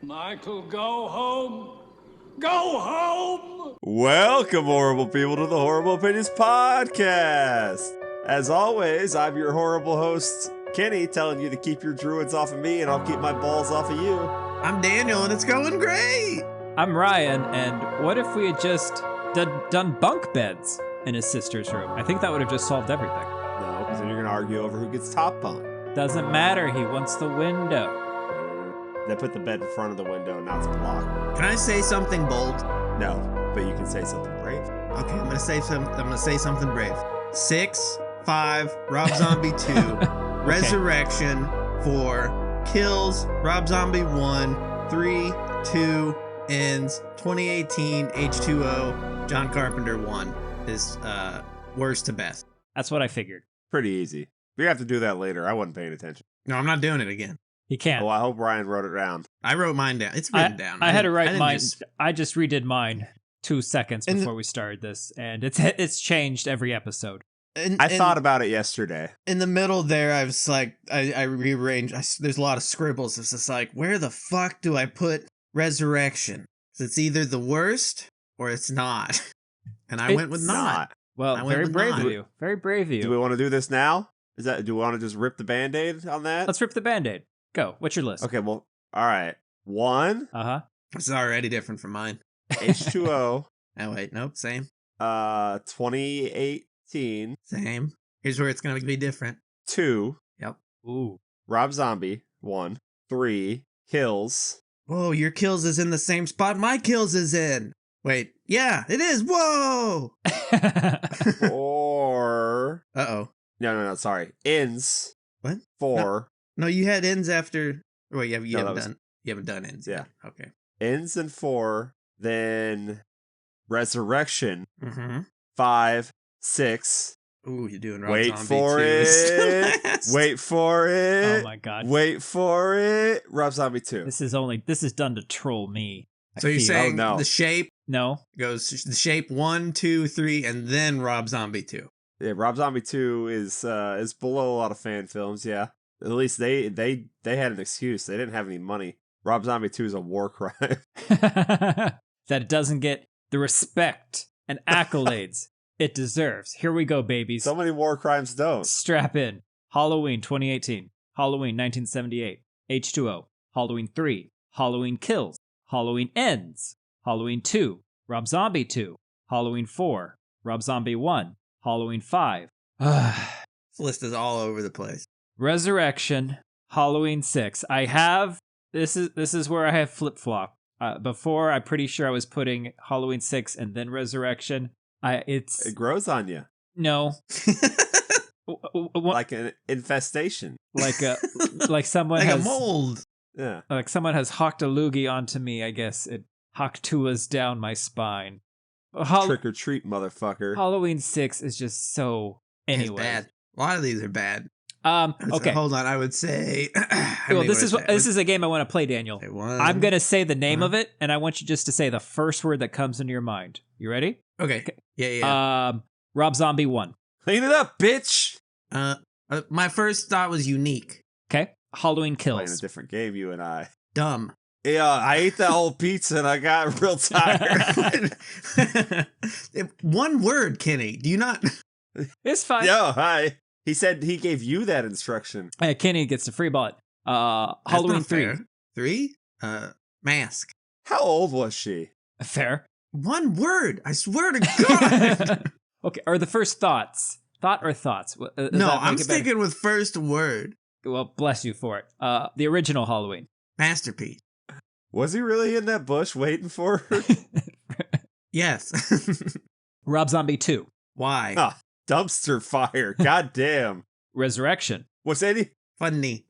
Michael, go home. Go home! Welcome, horrible people, to the Horrorble Opinions Podcast. As always, I'm your horrible host, Kenny, telling you to keep your druids off of me, and I'll keep my balls off of you. I'm Daniel, and it's going great. I'm Ryan, and what if we had just done bunk beds in his sister's room? I think that would have just solved everything. No, because then you're going to argue over who gets top bunk. Doesn't matter, he wants the window. They put the bed in front of the window, now it's blocked. Can I say something bold? No, but you can say something brave. Okay, I'm gonna say something brave. 6, 5, Rob Zombie 2, Resurrection 4, Kills, Rob Zombie 1, 3, 2, Ends, 2018, H2O, John Carpenter 1 is worst to best. That's what I figured. Pretty easy. We have to do that later. I wasn't paying attention. No, I'm not doing it again. He can't. Oh, I hope Ryan wrote it down. I wrote mine down. It's written down. I had to write mine. I just redid mine 2 seconds before we started this, and it's changed every episode. I thought about it yesterday. In the middle there, I was like, I rearranged. There's a lot of scribbles. It's just like, where the fuck do I put Resurrection? It's either the worst or it's not. And I went with not. Well, very brave of you. Very brave of you. Do we want to do this now? Do we want to just rip the Band-Aid on that? Let's rip the Band-Aid. Go. What's your list? Okay, well, all right. 1. It's already different from mine. H2O. Oh, wait. Nope. Same. 2018. Same. Here's where it's going to be different. 2. Yep. Ooh. Rob Zombie. 1. 3. Kills. Whoa, your Kills is in the same spot my Kills is in. Wait. Yeah, it is. Whoa. 4. Uh-oh. No. Sorry. Ends. What? 4. No, you had Ends after. Wait, you haven't done Ends. Yeah. Yet. Okay. Ends and 4. Then Resurrection. Mm-hmm. 5. 6. Ooh, you're doing Rob Wait Zombie for 2. it. Wait for it. Oh my god. Wait for it. Rob Zombie 2. This is done to troll me. So you're saying no. The Shape No. goes the Shape 1, 2, 3, and then Rob Zombie 2. Yeah, Rob Zombie 2 is below a lot of fan films, yeah. At least they had an excuse. They didn't have any money. Rob Zombie 2 is a war crime. That it doesn't get the respect and accolades it deserves. Here we go, babies. So many war crimes don't. Strap in. Halloween 2018. Halloween 1978. H2O. Halloween 3. Halloween Kills. Halloween Ends. Halloween 2. Rob Zombie 2. Halloween 4. Rob Zombie 1. Halloween 5. This list is all over the place. Resurrection. Halloween 6. This is where I have flip-flop. Before, I'm pretty sure I was putting Halloween 6 and then Resurrection. It grows on you. No. Like an infestation. Like someone like has a mold. Yeah. Like someone has hawked a loogie onto me, I guess. It hawktuas down my spine. Trick or treat, motherfucker. Halloween 6 is just so anyway. It's bad. A lot of these are bad. Okay. Hold on, I would say well, this is a game I want to play, Daniel. I'm going to say the name of it, and I want you just to say the first word that comes into your mind. You ready? Okay. Yeah. Rob Zombie 1. Clean it up, bitch. My first thought was unique. Okay. Halloween Playing a Kills. different game, you and I. Dumb. Yeah, I ate that whole pizza and I got real tired. One word, Kenny. Do you not? It's fine. Yo, hi. He said he gave you that instruction. Kenny gets the free ball. Halloween 3. Fair. 3? Mask. How old was she? Fair. One word. I swear to God. Okay. Or the first thoughts. Thought or thoughts? No, I'm sticking with first word. Well, bless you for it. The original Halloween. Masterpiece. Was he really in that bush waiting for her? Yes. Rob Zombie 2. Why? Oh, dumpster fire. God damn. Resurrection. What's Eddie? Funny.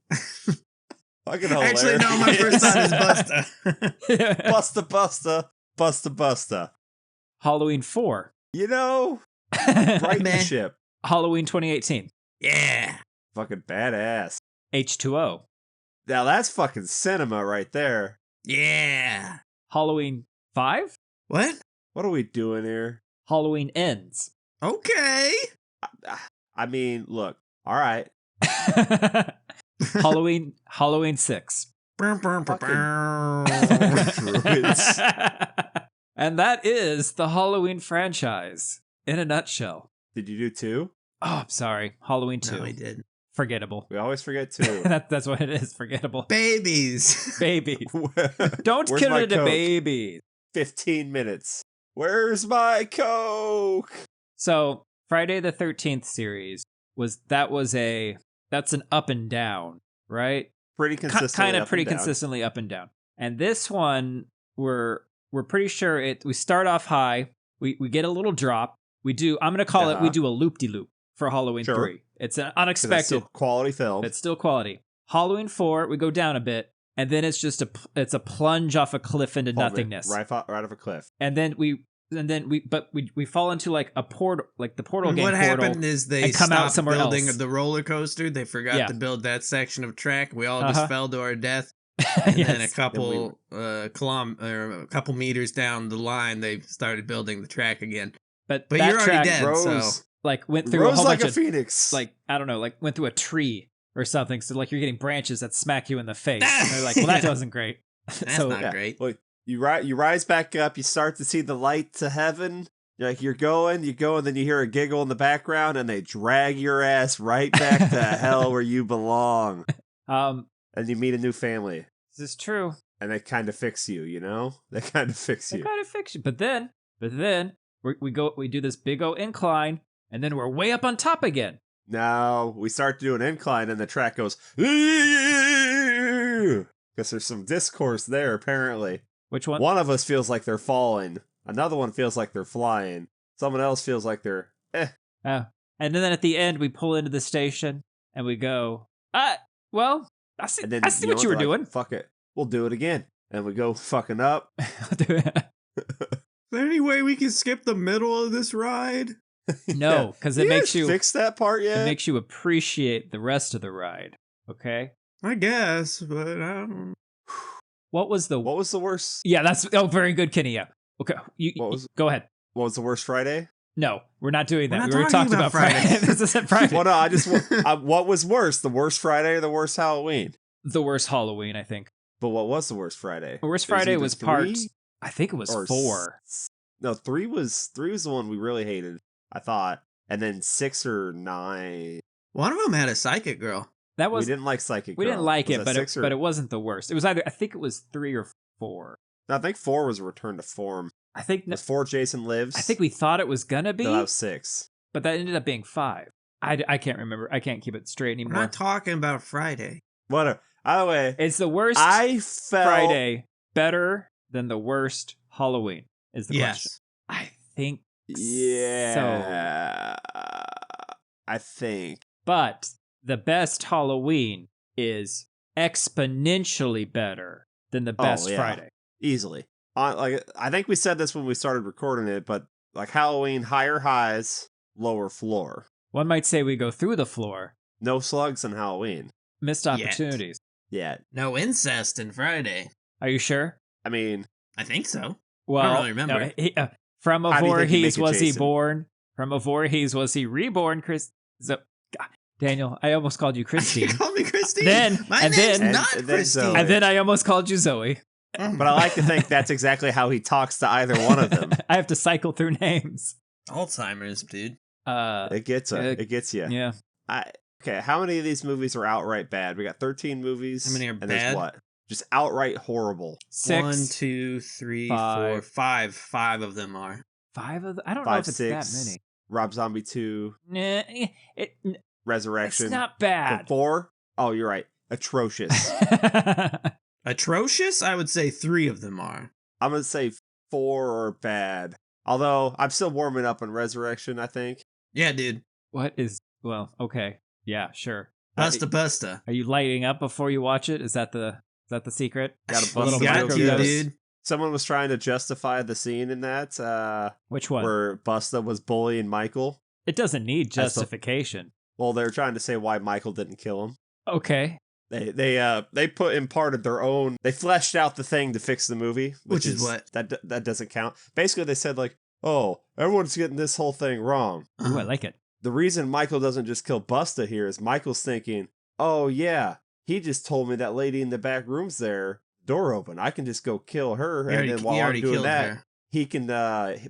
Fucking hilarious. Actually, no, my first thought is Busta. Busta. Halloween 4. You know, right Meh. ship. Halloween 2018. Yeah. Fucking badass. H2O. Now that's fucking cinema right there. Yeah. Halloween 5. What? What are we doing here? Halloween Ends. Okay. I mean, look. All right. Halloween 6. Druids. And that is the Halloween franchise in a nutshell. Did you do 2? Oh, I'm sorry. Halloween 2. No, he did. Forgettable. We always forget 2. That's what it is. Forgettable. Babies. Babies. Don't Where's kill my it to Coke? babies. 15 minutes. Where's my Coke? So Friday the 13th series that's an up and down, right? Pretty consistently. Kind of up pretty and down. consistently up and down. And this one, we're pretty sure we start off high. We get a little drop. I'm going to call it, we do a loop-de-loop for Halloween Sure. 3. It's an 'Cause unexpected. that's still quality film. It's still quality. Halloween 4, we go down a bit, and then it's just a plunge off a cliff into nothingness. Right off a cliff. And then we fall into like a portal, like the portal game. What portal, happened is they and come out stopped somewhere building else. the roller coaster. They forgot Yeah. to build that section of track. We all Uh-huh. just fell to our death. And then a Yes. couple a couple meters down the line, they started building the track again. But But that you're already track, dead, Rose, so like went through a rose whole like bunch a of phoenix. like I don't know, like went through a tree or something. So like you're getting branches that smack you in the face. And they're like, well, that wasn't great. that's So not Yeah. great. Well, you rise back up. You start to see the light to heaven. You go, and then you hear a giggle in the background, and they drag your ass right back to hell where you belong. and And you meet a new family, this is true. and they kind of fix you. They kind of fix They you. kind of fix you. But then we do this big old incline, and then we're way up on top again. Now we start to do an incline, and the track goes because there's some discourse there. Apparently, Which one? one of us feels like they're falling. Another one feels like they're flying. Someone else feels like they're Oh. And then at the end, we pull into the station and we go, well, I see, And then I see what you were they're like, doing. Fuck it, we'll do it again. And we go fucking up. Is there any way we can skip the middle of this ride? No, because it You makes guys you fix that part yet? it makes you appreciate the rest of the ride. Okay. I guess, but I don't. What was the? What was the worst? Yeah, that's very good, Kenny. Yeah. Okay, go ahead. What was the worst Friday? No, we're not doing that. We're not We already talking talked about about Friday. Friday. This isn't Friday. Well, no, I just what was worse, the worst Friday or the worst Halloween? The worst Halloween, I think. But what was the worst Friday? The worst It was Friday either was part. 3 I think it was or 4. No, 3 was the one we really hated, I thought. And then 6 or 9. One of them had a psychic girl. That was We didn't like Psychic we Girl. didn't like Was it, that but 6 or- but it wasn't the worst. It was either I think it was 3 or 4. No, I think 4 was a Return to Form. I think Was 4 Jason Lives? I think we thought it was gonna be, No, that was 6. but that ended up being 5. I can't remember. I can't keep it straight We're anymore. not talking about Friday. Whatever. Either way, It's the worst I felt Friday better than the worst Halloween is the question. Yes. I think Yeah. I think. but the best Halloween is exponentially better than the best yeah. Friday. Easily. I think we said this when we started recording it, but like Halloween, higher highs, lower floor. One might say we go through the floor. No slugs in Halloween. Missed Yet. opportunities. Yeah. No incest in Friday. Are you sure? I mean, I think so. Well, really remember. no, from a How do you think you Voorhees make it, was he Jason? born? From a Voorhees was he reborn? Chris, God, Daniel, I almost called you You Christine, call me Christine. Then- My and name's then- not and then Christine. Zoe. and then I almost called you Zoe. but I like to think that's exactly how he talks to either one of them. I have to cycle through names. Alzheimer's, dude. It gets It gets you. Yeah. Okay, how many of these movies are outright bad? We got 13 movies. How many are and bad? There's what? Just outright horrible. 6, 1, 2, 3, 5. 4, 5. 5 of them are. 5 of them. I don't know 5, if it's 6. that many. Rob Zombie 2, Nah, it's Resurrection. not bad. 4. Oh, you're right. Atrocious. Atrocious? I would say 3 of them are. I'm gonna say 4 are bad. Although I'm still warming up on Resurrection. I think. Yeah, dude. What is? Well, okay. Yeah, sure. Busta. Are you lighting up before you watch it? Is that the secret? Got a You bust got microdose. to, dude. Someone was trying to justify the scene in that Which one? where Busta was bullying Michael. It doesn't need That's the- justification. Well, they're trying to say why Michael didn't kill him. Okay. They put in part of their own. They fleshed out the thing to fix the movie, Which is what? that doesn't count. Basically, they said like, "Oh, everyone's getting this whole thing wrong." Ooh, I like it. The reason Michael doesn't just kill Busta here is Michael's thinking, "Oh yeah, he just told me that lady in the back room's there, door open. I can just go kill her, He and then while I'm already doing killed that, her. he can.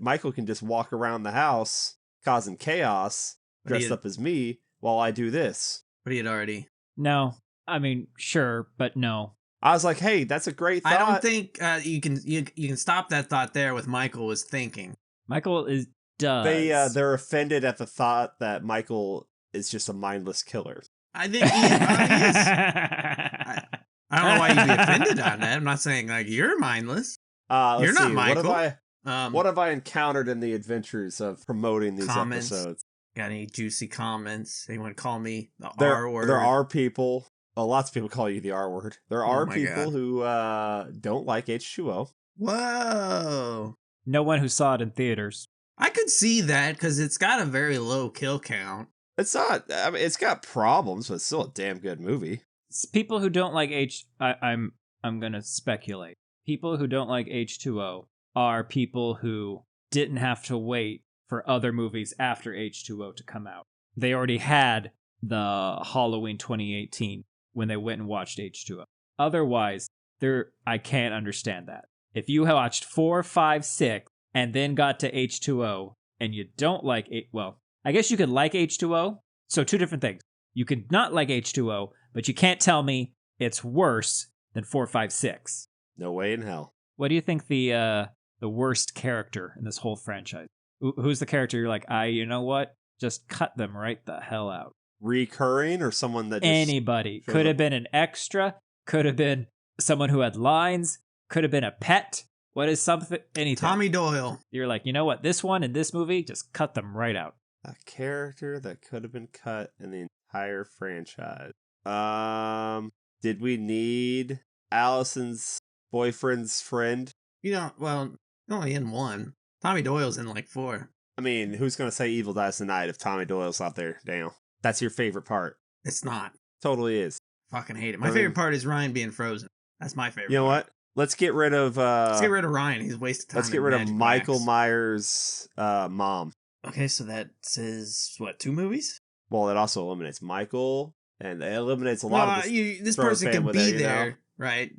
Michael can just walk around the house causing chaos, But dressed up as me, while I do this. But he had already. No. I mean, sure, but no. I was like, hey, that's a great thought. I don't think you can stop that thought there with Michael was thinking. Michael does. They're offended at the thought that Michael is just a mindless killer. I think he is. I don't know why you'd be offended on that. I'm not saying like you're mindless. You're not Michael. What have I encountered in the adventures of promoting these episodes? Got any juicy comments? Anyone call me the R word? There are people. Well, lots of people call you the R word. There are people God. who don't like H2O. Whoa. No one who saw it in theaters. I could see that because it's got a very low kill count. It's not. I mean, it's got problems, but it's still a damn good movie. It's people who don't like I'm gonna speculate. People who don't like H2O are people who didn't have to wait for other movies after H2O to come out. They already had the Halloween 2018 when they went and watched H2O. Otherwise, I can't understand that. If you watched 4, 5, 6, and then got to H2O, and you don't like it, well, I guess you could like H2O. So 2 different things. You could not like H2O, but you can't tell me it's worse than 4, 5, 6. No way in hell. What do you think the worst character in this whole franchise? Who's the character you're like, you know what? Just cut them right the hell out. Recurring or someone that just anybody could have been an extra, could have been someone who had lines, could have been a pet. What is something? Anything. Tommy Doyle. You're like, you know what? This one in this movie, just cut them right out. A character that could have been cut in the entire franchise. Did we need Allison's boyfriend's friend? Well, only in 1. Tommy Doyle's in like 4. I mean, who's gonna say Evil Dies Tonight if Tommy Doyle's not there? Damn. That's your favorite part. It's not. Totally is. Fucking hate it. My favorite part is Ryan being frozen. That's my favorite. You know part. what? Let's get rid of Let's get rid of Ryan. He's a waste of time. Let's get rid of Michael Myers' mom. Okay, so that says what, 2 movies? Well, it also eliminates Michael, and it eliminates a lot of this. This person can be there, right?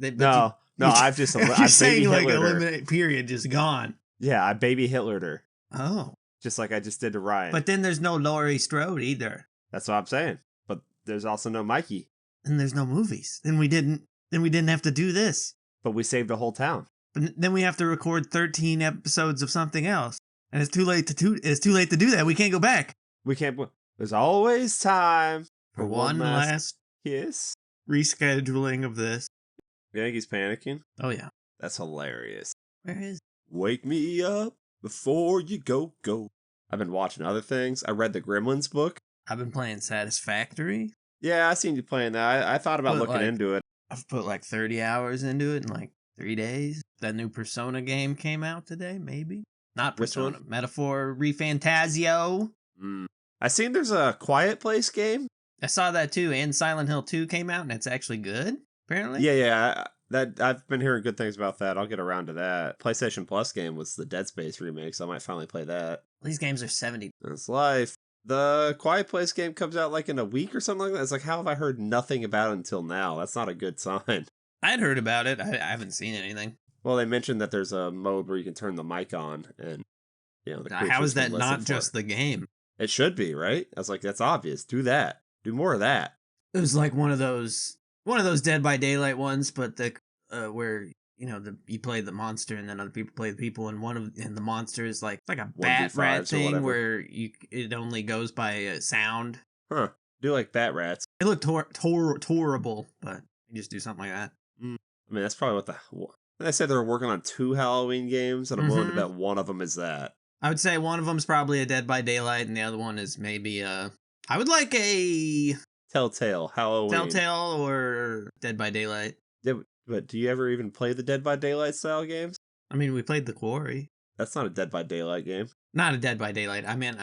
I've just you're saying like eliminate period, just gone. Yeah, I baby Hitlered her. Oh, just like I just did to Ryan. But then there's no Laurie Strode either. That's what I'm saying. But there's also no Mikey. And there's no movies. Then we didn't have to do this. But we saved a whole town. But then we have to record 13 episodes of something else, and it's too late to do that. We can't go back. We can't. There's always time for one last kiss. Rescheduling of this. You think he's panicking? Oh yeah, that's hilarious. Where is? Wake me up before you go. I've been watching other things. I read the Gremlins book. I've been playing Satisfactory. Yeah, I seen you playing that. I thought about looking into it. I've put like 30 hours into it in like 3 days. That new Persona game came out today, maybe. Not Persona. Metaphor Refantasio. I seen there's a Quiet Place game. I saw that too, and Silent Hill 2 came out, and it's actually good, apparently. Yeah. I've been hearing good things about that. I'll get around to that. PlayStation Plus game was the Dead Space remake, so I might finally play that. These games are 70. That's life. The Quiet Place game comes out like in a week or something like that. It's like, how have I heard nothing about it until now? That's not a good sign. I'd heard about it. I haven't seen anything. Well, they mentioned that there's a mode where you can turn the mic on, and how is that not just the game? It should be, right? I was like, that's obvious. Do that. Do more of that. It was like one of those Dead by Daylight ones, but where you play the monster and then other people play the people, and the monster is like a bat rat thing where it only goes by sound. Huh? Do like bat rats. It looked horrible, but you just do something like that. I mean, that's probably what they said. They're working on 2 Halloween games, and I'm willing to bet one of them is that. I would say one of them is probably a Dead by Daylight, and the other one is maybe I would like a Telltale Halloween. Telltale or Dead by Daylight. Yeah, but do you ever even play the Dead by Daylight style games? I mean, we played The Quarry. That's not a Dead by Daylight game. Not a Dead by Daylight. I meant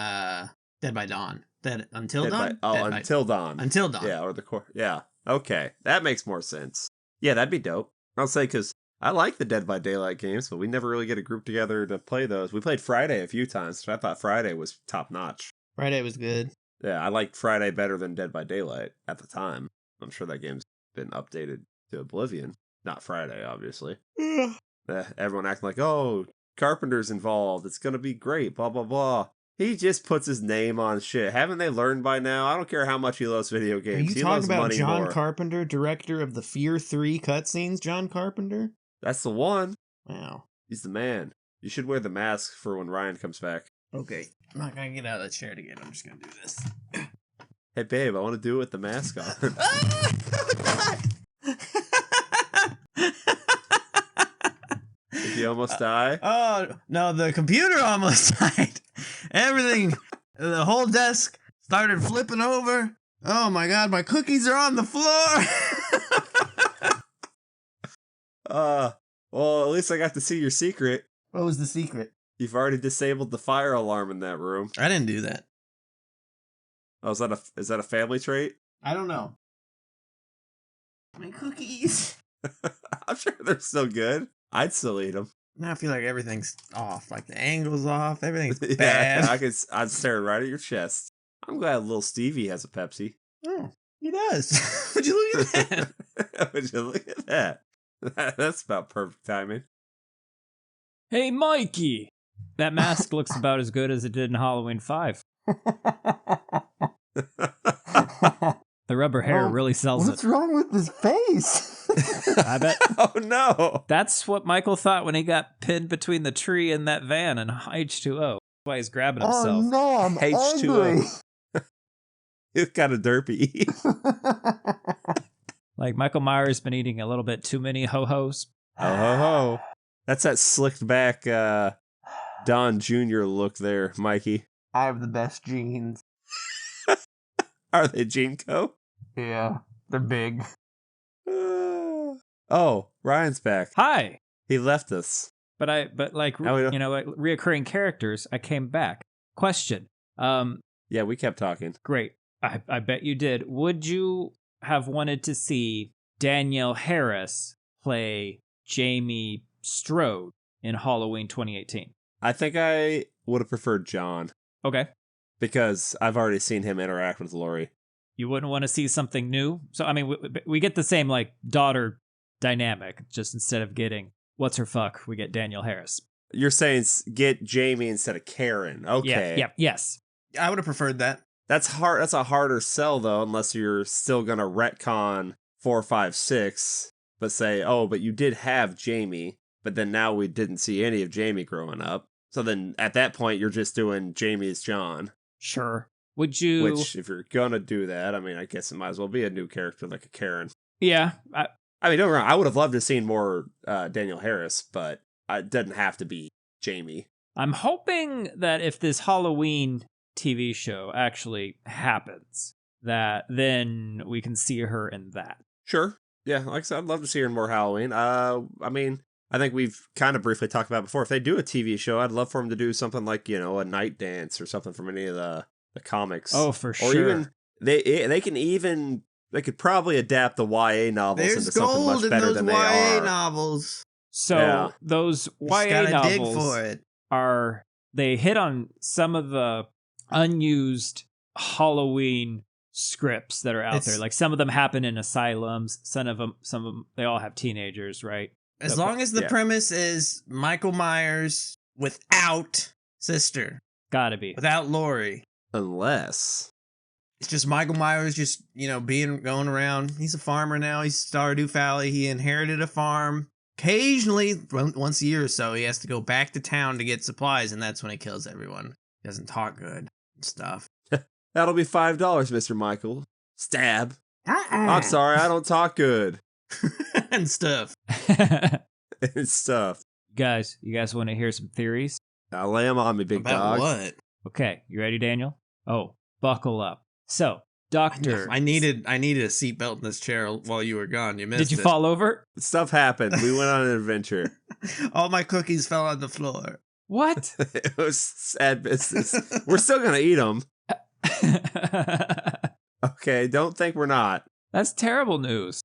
Dead by Dawn. Until Dawn? Until Dawn. Until Dawn. Yeah, or the core. Yeah. Okay, that makes more sense. Yeah, that'd be dope. I'll say, because I like the Dead by Daylight games, but we never really get a group together to play those. We played Friday a few times, so I thought Friday was top notch. Friday was good. Yeah, I liked Friday better than Dead by Daylight at the time. I'm sure that game's been updated to oblivion. Not Friday, obviously. Everyone acting like, oh, Carpenter's involved. It's going to be great, blah, blah, blah. He just puts his name on shit. Haven't they learned by now? I don't care how much he loves video games. Are you talking about John Carpenter, director of the Fear 3 cutscenes? John Carpenter? That's the one. Wow. He's the man. You should wear the mask for when Ryan comes back. Okay. I'm not going to get out of the chair again. I'm just going to do this. Hey, babe, I want to do it with the mask on. Did you almost die? Oh, no, the computer almost died. Everything, the whole desk started flipping over. Oh my God, my cookies are on the floor. Well, at least I got to see your secret. What was the secret? You've already disabled the fire alarm in that room. I didn't do that. Oh, is that a family trait? I don't know. My cookies. I'm sure they're still good. I'd still eat them. Now I feel like everything's off. Like the angle's off. Everything's bad. I'm staring right at your chest. I'm glad little Stevie has a Pepsi. Oh, he does. Would you look at that? Would you look at that? That's about perfect timing. Hey, Mikey! That mask looks about as good as it did in Halloween 5. The rubber hair really sells What's wrong with his face? I bet. Oh, no. That's what Michael thought when he got pinned between the tree and that van in H2O. That's why he's grabbing himself. Oh, no, I'm H2O. It's kind of derpy. Like Michael Myers been eating a little bit too many ho-hos. Oh, ho, ho. That's that slicked back Don Jr. look there, Mikey. I have the best jeans. Are they Jeanco? Yeah, they're big. Oh, Ryan's back. Hi. He left us. But reoccurring characters, I came back. Question. Yeah, we kept talking. Great. I bet you did. Would you have wanted to see Danielle Harris play Jamie Strode in Halloween 2018? I think I would have preferred John. Okay. Because I've already seen him interact with Laurie. You wouldn't want to see something new? So, I mean, we get the same, like, daughter dynamic. Just instead of getting what's her fuck, we get Danielle Harris. You're saying get Jamie instead of Karen. Okay. Yeah, yes. I would have preferred that. That's hard. That's a harder sell, though, unless you're still going to retcon 4, 5, 6, but say, oh, but you did have Jamie, but then now we didn't see any of Jamie growing up. So then at that point, you're just doing Jamie as John. Sure. Would you... Which, if you're going to do that, I mean, I guess it might as well be a new character like a Karen. Yeah. I mean, don't get me wrong, I would have loved to have seen more Danielle Harris, but it doesn't have to be Jamie. I'm hoping that if this Halloween TV show actually happens, that then we can see her in that. Sure. Yeah, like I said, I'd love to see her in more Halloween. I mean, I think we've kind of briefly talked about it before. If they do a TV show, I'd love for them to do something like, a Night Dance or something from any of the comics. Oh, for sure. Or even, they could probably adapt the YA novels into something much better than they are. There's gold in those YA novels. So those YA novels dig for it. They hit on some of the unused Halloween scripts that are out there. Like some of them happen in asylums. Some of them, they all have teenagers, right? As long as the premise is Michael Myers without sister. Gotta be. Without Laurie. Unless it's just Michael Myers just, going around. He's a farmer now. He's Stardew Valley. He inherited a farm. Occasionally, once a year or so, he has to go back to town to get supplies, and that's when he kills everyone. He doesn't talk good and stuff. That'll be $5, Mr. Michael. Stab. I'm sorry, I don't talk good. And stuff. And stuff. You guys want to hear some theories? Now lay them on me, big dog. What? Okay, you ready, Daniel? Oh, buckle up. So, Doctor... I needed a seatbelt in this chair while you were gone. You missed it. Did you fall over? Stuff happened. We went on an adventure. All my cookies fell on the floor. What? It was sad business. We're still going to eat them. Okay, don't think we're not. That's terrible news.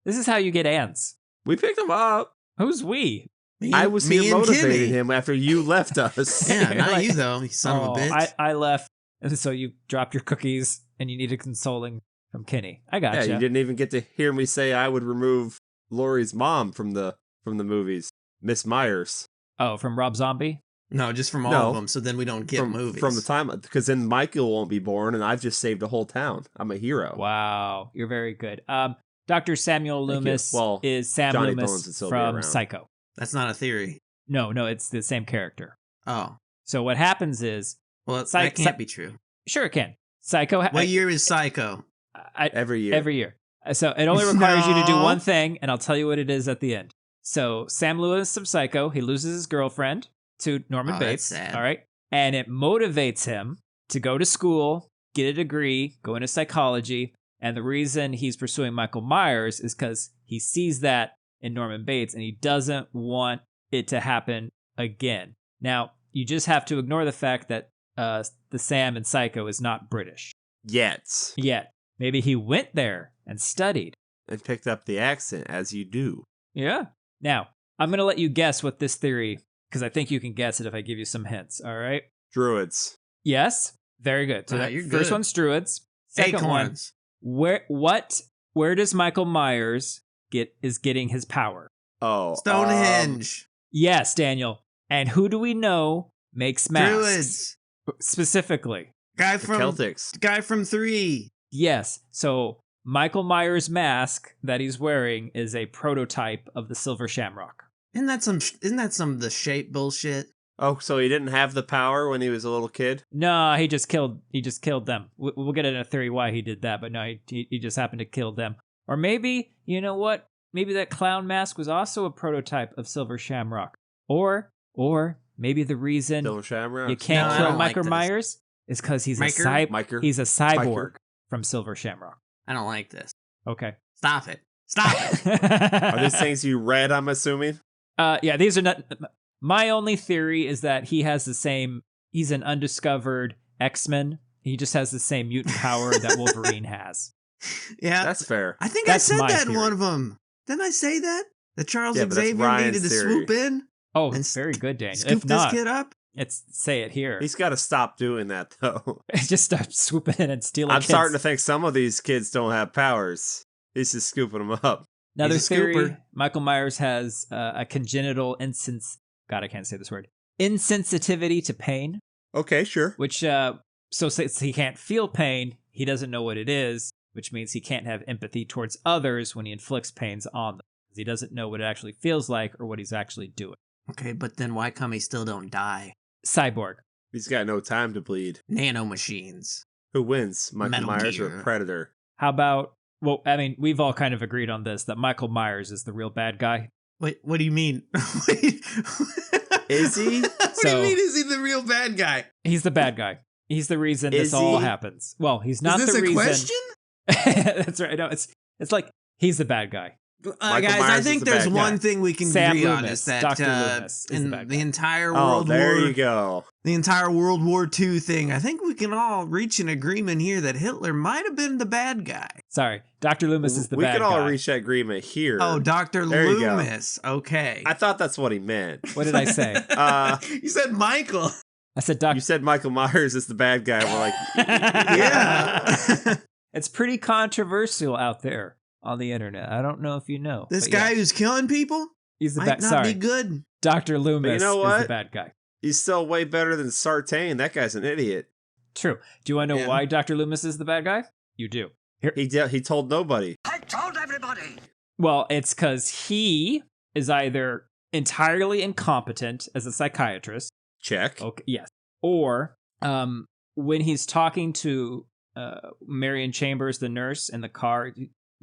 This is how you get ants. We picked them up. Who's we? I was here motivating him after you left us. Yeah, not you though, you son of a bitch. I left, so you dropped your cookies and you needed consoling. from Kinney. I gotcha. Yeah, you didn't even get to hear me say I would remove Laurie's mom from the movies, Miss Myers. Oh, from Rob Zombie? No, just from all of them, so then we don't get movies. From the time, because then Michael won't be born, and I've just saved a whole town. I'm a hero. Wow, you're very good. Dr. Samuel Loomis is Sam Johnny Loomis from from Psycho. That's not a theory. No, it's the same character. Oh. So what happens is... Well, that can't be true. Sure it can. Psycho... What year is Psycho? Every year. Every year. So it only requires you to do one thing, and I'll tell you what it is at the end. So Sam Lewis of Psycho, he loses his girlfriend to Norman Bates. That's sad. All right. And it motivates him to go to school, get a degree, go into psychology. And the reason he's pursuing Michael Myers is because he sees that in Norman Bates, and he doesn't want it to happen again. Now, you just have to ignore the fact that the Sam in Psycho is not British. Yet. Maybe he went there and studied. And picked up the accent, as you do. Yeah. Now, I'm going to let you guess what this theory, because I think you can guess it if I give you some hints, all right? Druids. Yes. Very good. So you're first good. one's Druids. Second Acorns. one, where does Michael Myers getting his power? Oh. Stonehenge. Yes, Daniel. And who do we know makes masks? Druids. Specifically. Guy from Celtics. Guy from 3. Yes. So Michael Myers' mask that he's wearing is a prototype of the Silver Shamrock. Isn't that some of the shape bullshit? Oh, so he didn't have the power when he was a little kid? No, he just killed them. We'll get into a theory why he did that, but no, he just happened to kill them. Or maybe, you know what? Maybe that clown mask was also a prototype of Silver Shamrock. Or maybe the reason Silver Shamrock? you can't I kill don't like Michael this. Myers is because he's Miker? he's a cyborg Miker. from Silver Shamrock. I don't like this. Okay. Stop it. Stop it. Are these things you read, I'm assuming? Yeah, these are not... My only theory is that he's an undiscovered X-Men. He just has the same mutant power that Wolverine has. Yeah. That's fair. I think That's I said my that in theory. one of them. Didn't I say that? That Charles Yeah, but that's Xavier Ryan's needed to theory. swoop in? Oh, And very good, Daniel. Scoop If not, this kid up? say it here. He's got to stop doing that, though. Just start swooping in and stealing I'm kids. starting to think some of these kids don't have powers. He's just scooping them up. Another He's a theory, scooper. Michael Myers has a congenital God, I can't say this word. Insensitivity to pain, Okay, sure. which, so since he can't feel pain, he doesn't know what it is, which means he can't have empathy towards others when he inflicts pains on them. Because he doesn't know what it actually feels like or what he's actually doing. Okay, but then why come he still don't die? Cyborg. He's got no time to bleed. Nanomachines. Who wins, Michael Metal Myers Gear. or Predator? How about, well, I mean, we've all kind of agreed on this, that Michael Myers is the real bad guy. Wait, what do you mean? Wait. Is he? What do you mean, is he the real bad guy? He's the bad guy. He's the reason Is this all he? happens. Well, he's not Is this the a reason. question? That's right. No, it's like he's the bad guy. Michael Guys, I Myers think is the there's bad one guy. thing we can Sam agree on Loomis, is that Dr. Loomis is in the bad the guy. entire Oh, World there War, you go. the entire World War II thing, I think we can all reach an agreement here that Hitler might have been the bad guy. Sorry, Dr. Loomis is the We bad could all guy. reach that agreement here. Oh, Dr. There you go. Loomis. Okay. I thought that's what he meant. What did I say? You said Michael. I said Dr. You said Michael Myers is the bad guy. We're like, Yeah. It's pretty controversial out there on the internet. I don't know if you know. This but guy yeah, who's killing people he's the might bad. not Sorry, be good. Dr. Loomis know is what? the bad guy. he's still way better than Sartain. That guy's an idiot. True. Do you want to know Yeah. why Dr. Loomis is the bad guy? You do. He told nobody. I told everybody. Well, it's because he is either entirely incompetent as a psychiatrist. Check. Okay, yes. Or when he's talking to Marion Chambers, the nurse, in the car,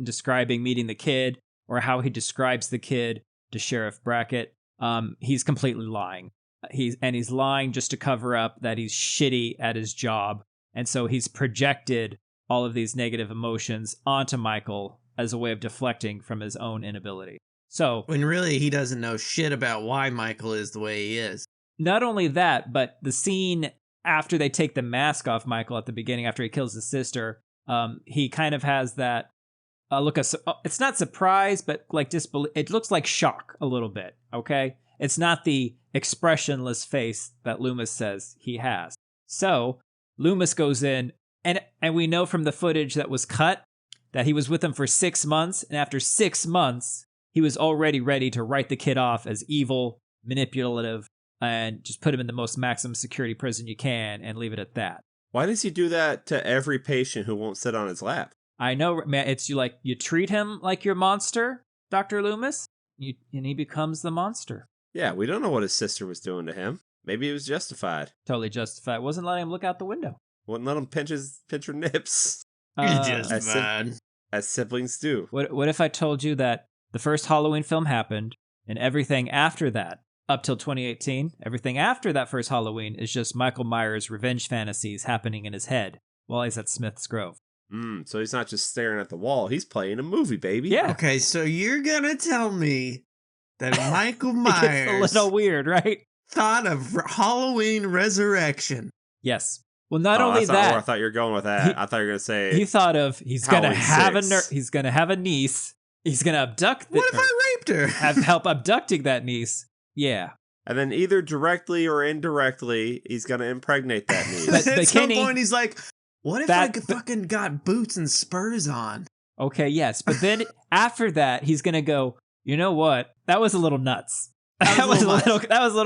describing meeting the kid, or how he describes the kid to Sheriff Brackett, he's completely lying. He's lying just to cover up that he's shitty at his job, and so he's projected all of these negative emotions onto Michael as a way of deflecting from his own inability. So When really he doesn't know shit about why Michael is the way he is. not only that, but the scene after they take the mask off Michael at the beginning, after he kills his sister, he kind of has that look. It's not surprise, but like disbelief. It looks like shock a little bit. Okay, it's not the expressionless face that Loomis says he has. So Loomis goes in, and we know from the footage that was cut that he was with him for 6 months, and after 6 months, he was already ready to write the kid off as evil, manipulative, and just put him in the most maximum security prison you can and leave it at that. Why does he do that to every patient who won't sit on his lap? I know, man, it's you treat him like your monster, Dr. Loomis, and he becomes the monster. Yeah, we don't know what his sister was doing to him. Maybe it was justified. Totally justified. Wasn't letting him look out the window. Wouldn't let him pinch her nips. Justified. As siblings do. What if I told you that the first Halloween film happened, and everything after that, up till 2018, everything after that first Halloween is just Michael Myers' revenge fantasies happening in his head while he's at Smith's Grove. So he's not just staring at the wall, he's playing a movie, baby. Yeah. Okay, so you're gonna tell me that Michael It gets a Myers little weird, right? thought of Halloween Resurrection. Yes. Well, not Oh, only that's not where I that, thought you were going with that. I thought you were going to say... he thought of he's gonna Halloween have 6. he's gonna have a niece. He's gonna abduct. What if I raped her? have help abducting that niece? Yeah. And then either directly or indirectly, he's going to impregnate that niece. But At some Kenny- point, he's like, "What if I fucking got boots and spurs on?" Okay. Yes. But then after that, he's gonna go. You know what? That was a little nuts. That was a little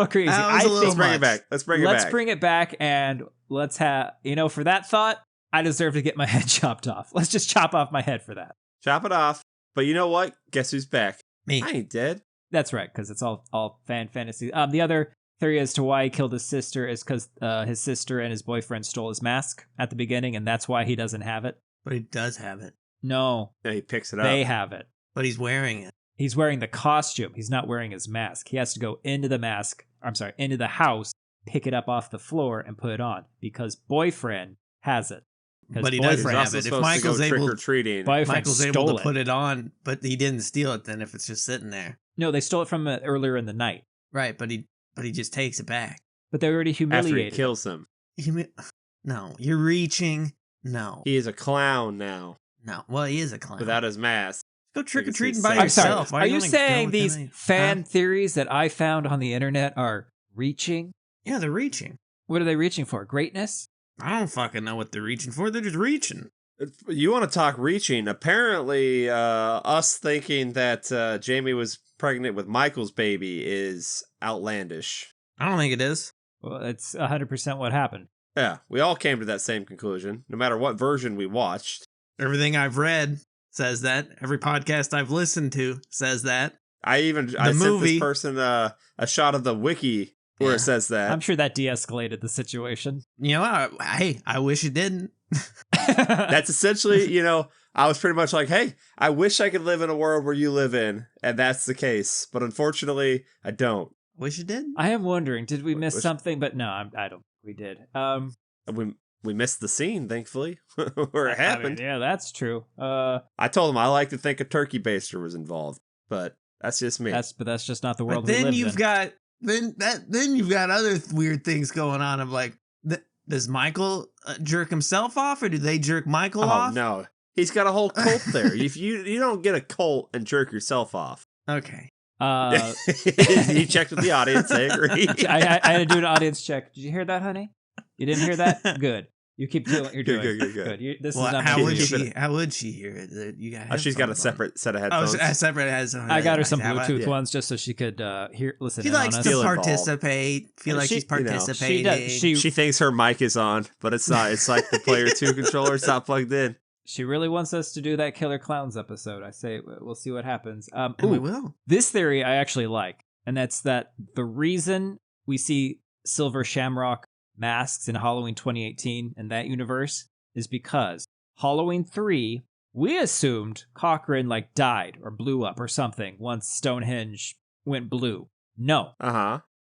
crazy. That was a little Let's bring much. it back. Let's bring it Let's back. bring it back, and let's have, for that thought, I deserve to get my head chopped off. Let's just chop off my head for that. Chop it off. But you know what? Guess who's back? Me. I ain't dead. That's right, because it's all fan fantasy. The other theory as to why he killed his sister is because his sister and his boyfriend stole his mask at the beginning, and that's why he doesn't have it. But he does have it. No, Yeah, he picks it up. they have it. But he's wearing it. He's wearing the costume. He's not wearing his mask. He has to go into the house, pick it up off the floor, and put it on because boyfriend has it. 'Cause But he He's doesn't boyfriend- have also it. If supposed Michael's to go able- trick-or-treating. boyfriend Michael's able stole to it. put it on, but he didn't steal it then if it's just sitting there. No, they stole it from earlier in the night, Right, but he just takes it back. but they already After he humiliated. kills him. No, you're reaching. No. He is a clown now, No. Well, he is a clown. without his mask. Go trick or treating by I'm I'm sorry. yourself. Why Are you gonna saying go with these them? fan Huh? theories that I found on the internet are reaching? Yeah, they're reaching. What are they reaching for? Greatness? I don't fucking know what they're reaching for. They're just reaching. You want to talk reaching? Apparently, us thinking that Jamie was pregnant with Michael's baby is outlandish. I don't think it is. Well, it's 100% what happened. Yeah, we all came to that same conclusion, no matter what version we watched. Everything I've read says that. Every podcast I've listened to says that. I sent this person a shot of the wiki where Yeah. it says that. I'm sure that de-escalated the situation. You know, I wish it didn't. That's essentially, I was pretty much like, hey, I wish I could live in a world where you live in, and that's the case. But unfortunately, I don't. Wish it did. I am wondering, did we miss Wish- something? But no, I don't. We did. We missed the scene, thankfully, where it happened. Yeah, that's true. I told him I like to think a turkey baster was involved, but that's just me. But that's just not the world But we then live you've in. got then you've got other weird things going on. Of like, does Michael jerk himself off, or do they jerk Michael Oh off? no, he's got a whole cult there. If you don't get a cult and jerk yourself off. Okay. He checked with the audience. I agree. I had to do an audience check. Did you hear that, honey? You didn't hear that? Good. You keep doing what you're Good, doing. good. This Well, is not how me. would keep she? it- How would she hear it? You got. She's got a headphones on. separate set of Oh, headphones. a separate headphones. I got her some How about- Bluetooth yeah. ones just so she could listen She in on likes us. to Feel involved. participate. Feel like She- she's you know, participating. she does. She thinks her mic is on, but it's not. It's like the player 2 controller. It's not plugged in. She really wants us to do that Killer Clowns episode. I say we'll see what happens. And we Ooh, will. this theory I actually like, and that's that the reason we see silver shamrock masks in Halloween 2018 in that universe is because Halloween 3, we assumed Cochran died or blew up or something once Stonehenge went blue. No,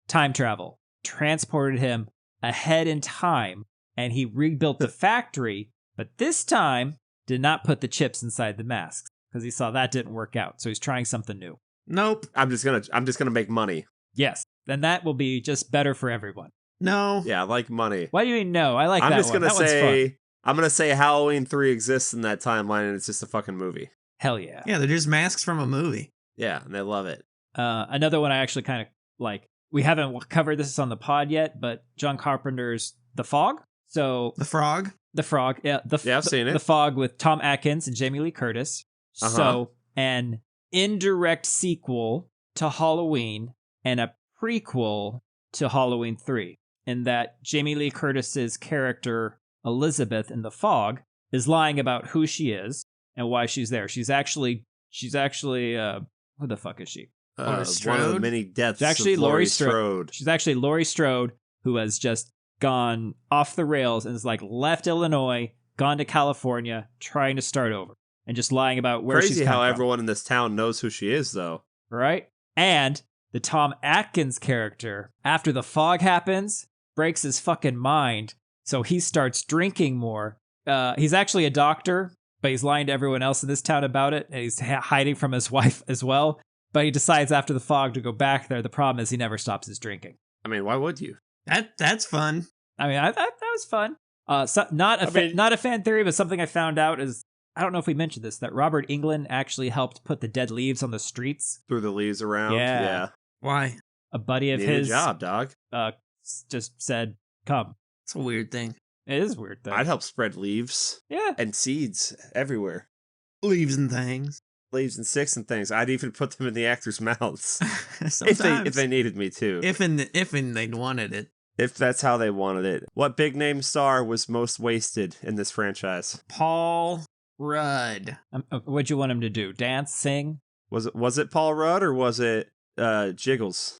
time travel transported him ahead in time, and he rebuilt the factory, but this time did not put the chips inside the masks because he saw that didn't work out. So he's trying something new. Nope. I'm just gonna make money. Yes, then that will be just better for everyone. No. Yeah, I like money. Why do you mean no? I like I'm that just one. gonna That one's fun. say I'm gonna say Halloween 3 exists in that timeline, and it's just a fucking movie. Hell yeah. Yeah, they're just masks from a movie. Yeah, and they love it. Another one I actually kind of like. We haven't covered this on the pod yet, but John Carpenter's The Fog. So The Frog? the Frog, yeah, I've seen it. The Fog with Tom Atkins and Jamie Lee Curtis. Uh-huh. So an indirect sequel to Halloween and a prequel to Halloween 3, in that Jamie Lee Curtis's character Elizabeth in The Fog is lying about who she is and why she's there. She's actually who the fuck is she? One of the Strode? many deaths She's actually of Laurie Strode. She's actually Laurie Strode, who has just gone off the rails and is like left Illinois, gone to California, trying to start over, and just lying about where she's Crazy come how from. everyone in this town knows who she is, though. Right? And the Tom Atkins character, after The Fog happens, breaks his fucking mind, so he starts drinking more. He's actually a doctor, but he's lying to everyone else in this town about it, and he's hiding from his wife as well. But he decides after The Fog to go back there. The problem is he never stops his drinking. I mean, why would you? That's fun. I mean, that was fun. Not a fan theory, but something I found out is, I don't know if we mentioned this, that Robert Englund actually helped put the dead leaves on the streets. Threw the leaves around? Yeah. Why? A buddy of Need a his job, dog. just said, "Come." It's a weird thing. It is a weird thing. I'd help spread leaves Yeah. and seeds everywhere. Leaves and things. Leaves and sticks and things. I'd even put them in the actors' mouths Sometimes. if they needed me to. If they wanted it. If that's how they wanted it. What big name star was most wasted in this franchise? Paul Rudd. What'd you want him to do? Dance? Sing? Was it Paul Rudd or was it Jiggles?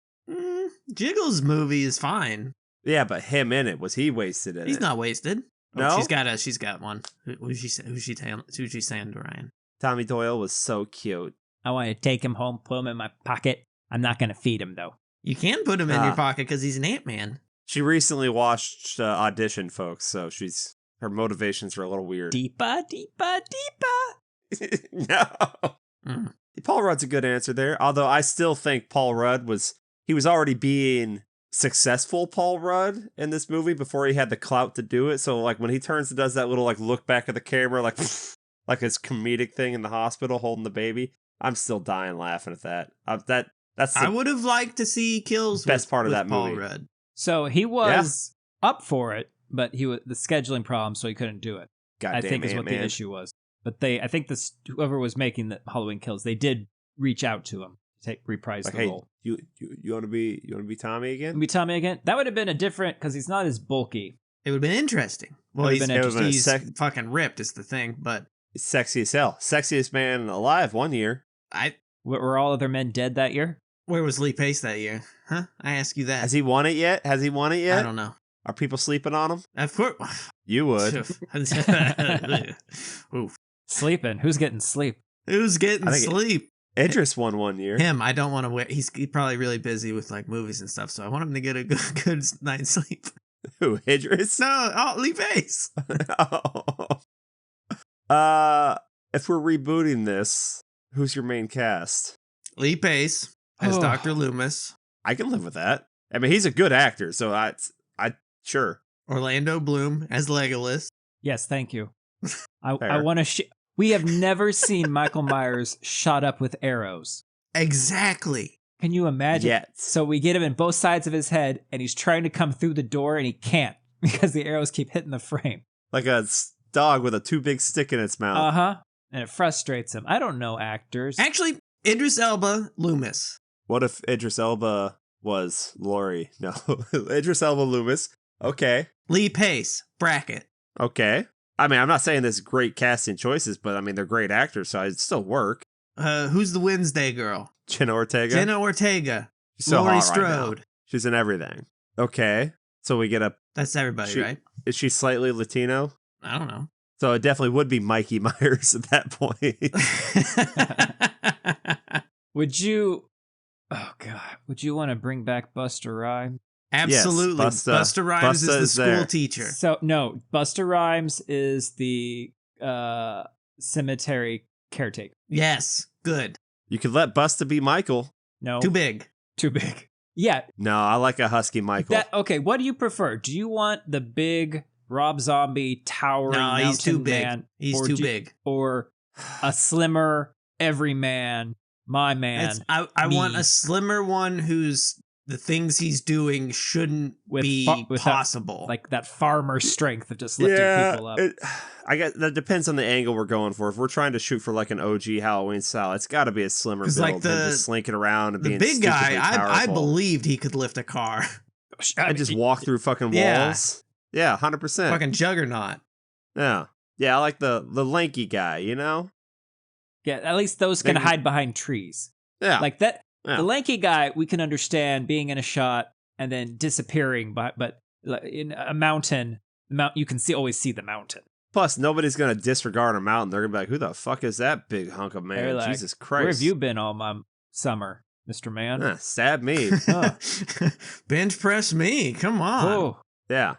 Jiggles movie is fine. Yeah, but him in it, was he wasted in He's it? not wasted. No? She's got one. Who's she saying to Ryan? Tommy Doyle was so cute. I want to take him home, put him in my pocket. I'm not going to feed him, though. You can put him in your pocket because he's an Ant-Man. She recently watched Audition, folks, so her motivations are a little weird. Deepa, deepa, deepa. No. Paul Rudd's a good answer there, although I still think Paul Rudd was already being successful Paul Rudd in this movie before he had the clout to do it. So like when he turns and does that little like look back at the camera, like his comedic thing in the hospital holding the baby, I'm still dying laughing at that. That's the I would have liked to see kills. best part of with that Paul movie. Rudd. So he was up for it, but he was the scheduling problem, so he couldn't do it. Goddamn I think is what the Ant-Man. issue was. But I think whoever was making the Halloween Kills, they did reach out to him to reprise Like, the hey, role. you want to be Tommy again? Be Tommy again? That would have been a different, because he's not as bulky. It would have been interesting. Well, Would've he's, been interesting. he's fucking ripped is the thing, but He's sexy as hell. Sexiest man alive one year. Were all other men dead that year? Where was Lee Pace that year? Huh? I ask you that. Has he won it yet? I don't know. Are people sleeping on him? Of course. You would. Oof. Sleeping. Who's getting sleep? Who's getting I think sleep? Idris won one year. Him. I don't want to wait. He's probably really busy with like movies and stuff, so I want him to get a good night's sleep. Who? Idris? No, Lee Pace. If we're rebooting this, who's your main cast? Lee Pace as Oh. Dr. Loomis. I can live with that. I mean, he's a good actor, so I sure. Orlando Bloom as Legolas. Yes, thank you. I Fair. want to. We have never seen Michael Myers shot up with arrows. Exactly. Can you imagine? Yet. So we get him in both sides of his head, and he's trying to come through the door, and he can't because the arrows keep hitting the frame. Like a dog with a too big stick in its mouth. And it frustrates him. I don't know actors. Actually, Idris Elba, Loomis. What if Idris Elba was Laurie? No. Idris Elba Loomis. Okay. Lee Pace, bracket. Okay. I mean, I'm not saying this is great casting choices, but I mean, they're great actors, so it'd still work. Who's the Wednesday girl? Jenna Ortega. Jenna Ortega. She's so Laurie hot right now. Strode. She's in everything. Okay. So we get a... That's everybody, right? Is she slightly Latino? I don't know. So it definitely would be Mikey Myers at that point. Would you? Oh God! Would you want to bring back Busta Rhymes? Absolutely. Yes, Busta Rhymes Busta is the is school there. teacher. So no, Busta Rhymes is the cemetery caretaker. Yes. Good. You could let Busta be Michael. No, Too big. Too big. Yeah. No, I like a husky Michael. Okay. What do you prefer? Do you want the big Rob Zombie towering No, he's too mountain big. man, He's or too big. or a slimmer everyman, my man? I want me. a slimmer one who's the things he's doing shouldn't be possible. Like that farmer strength of just lifting people up. I guess that depends on the angle we're going for. If we're trying to shoot for like an OG Halloween style, it's got to be a slimmer build like than just slinking around and the being big guy. powerful. I believed he could lift a car. I just walk through fucking walls. Yeah, 100%. Fucking juggernaut. Yeah, I like the lanky guy. You know. Yeah, at least those can hide behind trees. Yeah, like that. Yeah. The lanky guy we can understand being in a shot and then disappearing, but in a mountain, you can always see the mountain. Plus, nobody's gonna disregard a mountain. They're gonna be like, "Who the fuck is that big hunk of man?" Like, Jesus Christ! Where have you been all my summer, Mr. Man? Stab me. Bench press me. Come on. Oh. Yeah.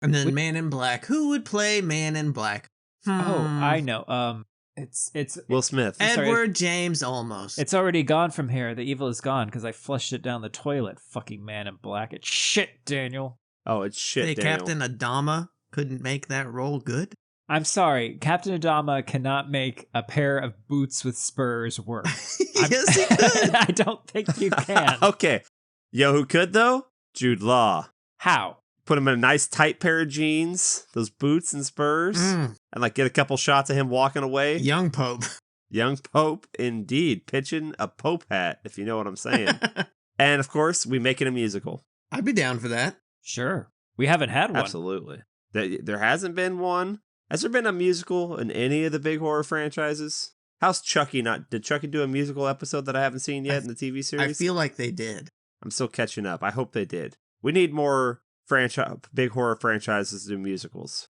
And then Man in Black. Who would play Man in Black? Oh, I know. It's Will Smith. Edward James Olmos. It's already gone from here. The evil is gone because I flushed it down the toilet. Fucking Man in Black. It's shit, Daniel. Oh, it's shit, Hey, Daniel. Captain Adama couldn't make that role good? I'm sorry. Captain Adama cannot make a pair of boots with spurs work. Yes, he could. I don't think you can. Okay. Yo, who could, though? Jude Law. How? Put him in a nice tight pair of jeans, those boots and spurs, and like get a couple shots of him walking away. Young Pope. Young Pope, indeed. Pitching a Pope hat, if you know what I'm saying. And of course, we make it a musical. I'd be down for that. Sure. We haven't had one. Absolutely. There hasn't been one. Has there been a musical in any of the big horror franchises? How's Chucky not? Did Chucky do a musical episode that I haven't seen yet in the TV series? I feel like they did. I'm still catching up. I hope they did. We need more big horror franchises to do musicals.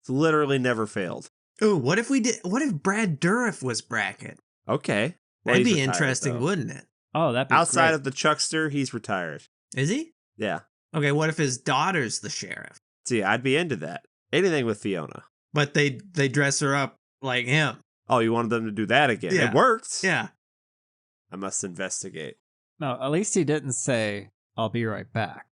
It's literally never failed. Ooh, what if Brad Dourif was Brackett? Okay. Well, That'd he's be retired, interesting, though. wouldn't it? Oh, that'd be Outside great. of the Chuckster, he's retired. Is he? Yeah. Okay, what if his daughter's the sheriff? See, I'd be into that. Anything with Fiona. But they dress her up like him. Oh, you wanted them to do that again? Yeah. It worked. Yeah. I must investigate. No, at least he didn't say, "I'll be right back."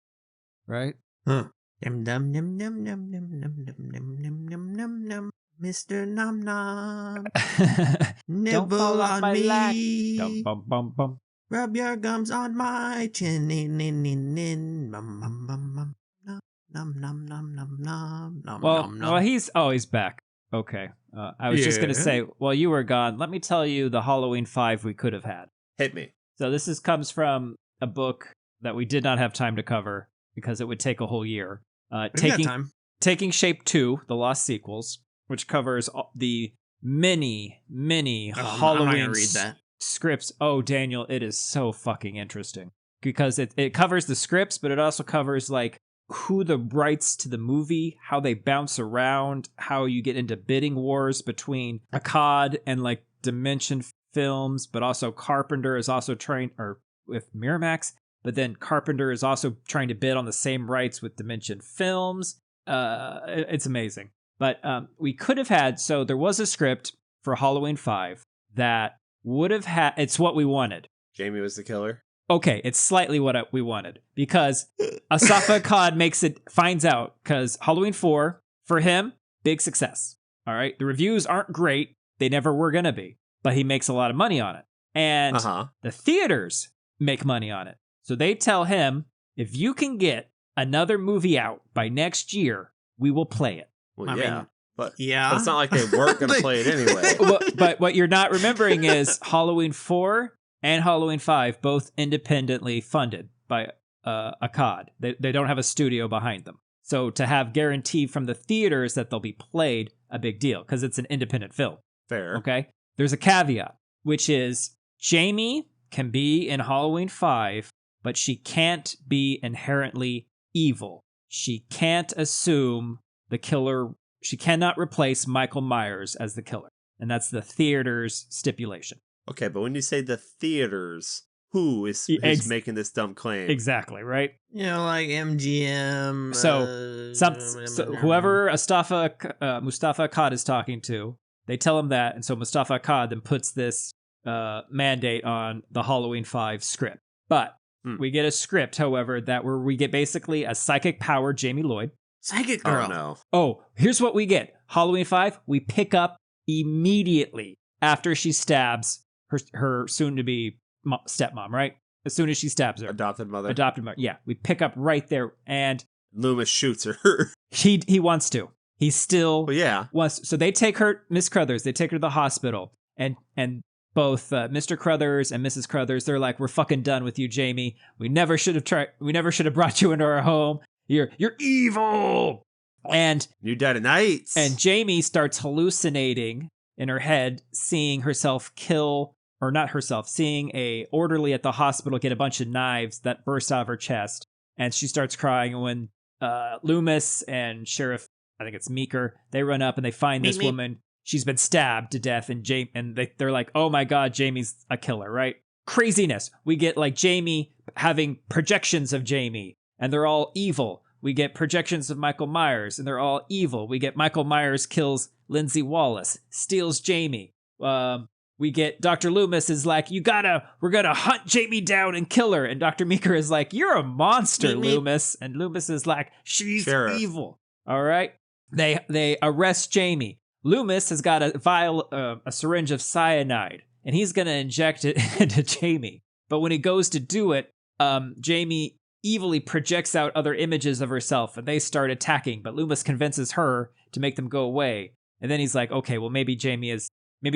Right? Huh. Num num num num num num num num num num num num. Mr. Nom Nom. Don't Nibble fall off on my me. lack. Dum, bum, bum, bum. Rub your gums on my chin. In, in. Mum, mum, mum, mum. Num, num, num, num, num, num, Well, num, num. well, he's back. Okay. I was just going to Yeah. say, while you were gone, let me tell you the Halloween 5 we could have had. Hit me. So this comes from a book that we did not have time to cover because it would take a whole year. We've got time. Taking Shape 2, The Lost Sequels, which covers the many I'm not Halloween gonna read that. scripts. Oh, Daniel, it is so fucking interesting because it covers the scripts, but it also covers like who the rights to the movie, how they bounce around, how you get into bidding wars between Akkad and like Dimension Films, but also Carpenter is also trying, or with Miramax, but then Carpenter is also trying to bid on the same rights with Dimension Films. It's amazing. But we could have had, so there was a script for Halloween 5 that would have had, it's what we wanted. Jamie was the killer. Okay, it's slightly what we wanted because Asafa Akkad finds out because Halloween 4, for him, big success. All right, the reviews aren't great. They never were going to be, but he makes a lot of money on it. And the theaters make money on it. So they tell him, if you can get another movie out by next year, we will play it. Well, I yeah. mean, but yeah. it's not like they weren't going to play it anyway. But what you're not remembering is Halloween 4 and Halloween 5 both independently funded by Akkad. They don't have a studio behind them. So to have guarantee from the theaters that they'll be played, a big deal, because it's an independent film. Fair. Okay? There's a caveat, which is Jamie can be in Halloween 5, but she can't be inherently evil. She can't assume the killer. She cannot replace Michael Myers as the killer. And that's the theater's stipulation. Okay, but when you say the theaters, who's making this dumb claim? Exactly, right? You know, like MGM. So whoever Mustafa Akkad is talking to, they tell him that, and so Mustafa Akkad then puts this mandate on the Halloween 5 script. But we get a script, however, where we get basically a psychic powered Jamie Lloyd. Psychic girl. Oh, no. Oh, here's what we get. Halloween 5, we pick up immediately after she stabs her soon-to-be stepmom, right? as soon as she stabs her. Adopted mother. Yeah, we pick up right there, and Loomis shoots her. he wants to. He still Well, yeah. wants. So they take her, Miss Crothers. They take her to the hospital, and both Mr. Crothers and Mrs. Crothers, they're like, "We're fucking done with you, Jamie. We never should have brought you into our home. You're evil." And You died at night. And Jamie starts hallucinating in her head, seeing herself kill, or not herself, seeing a orderly at the hospital get a bunch of knives that burst out of her chest. And she starts crying. And when Loomis and Sheriff, I think it's Meeker, they run up and they find this woman. She's been stabbed to death. And they're like, oh my God, Jamie's a killer, right? Craziness. We get like Jamie having projections of Jamie, and they're all evil. We get projections of Michael Myers, and they're all evil. We get Michael Myers kills Lindsay Wallace, steals Jamie. We get Dr. Loomis is like, we're gonna hunt Jamie down and kill her. And Dr. Meeker is like, you're a monster, Loomis. And Loomis is like, she's evil. All right. They arrest Jamie. Loomis has got a syringe of cyanide, and he's gonna inject it into Jamie. But when he goes to do it, Jamie evilly projects out other images of herself, and they start attacking, but Loomis convinces her to make them go away. And then he's like, okay, well, maybe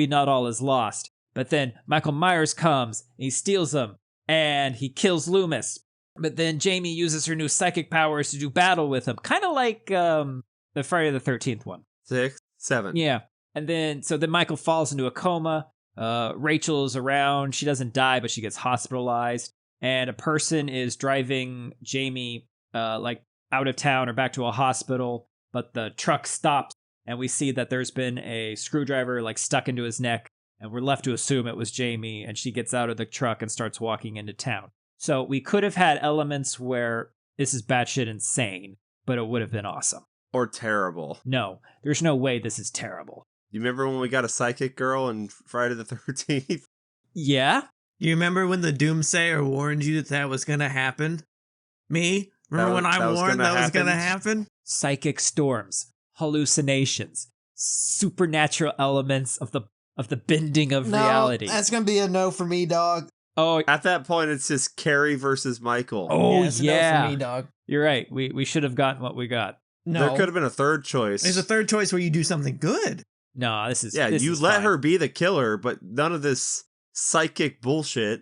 not all is lost. But then Michael Myers comes, and he steals them, and he kills Loomis. But then Jamie uses her new psychic powers to do battle with him, kind of like the Friday the 13th one. 6, 7. Yeah. And then Michael falls into a coma. Rachel is around. She doesn't die, but she gets hospitalized. And a person is driving Jamie like out of town or back to a hospital, but the truck stops, and we see that there's been a screwdriver like stuck into his neck, and we're left to assume it was Jamie, and she gets out of the truck and starts walking into town. So we could have had elements where this is batshit insane, but it would have been awesome. Or terrible. No, there's no way this is terrible. You remember when we got a psychic girl in Friday the 13th? Yeah? You remember when the Doomsayer warned you that was going to happen? Me? Remember when I warned that was going to happen? Psychic storms, hallucinations, supernatural elements of the bending of reality. That's going to be a no for me, dog. Oh, At that point, it's just Carrie versus Michael. oh It's a yeah. no for me, dog. You're right. We should have gotten what we got. No. There could have been a third choice. There's a third choice where you do something good. No, this is Yeah, this you is let fine. her be the killer, but none of this psychic bullshit.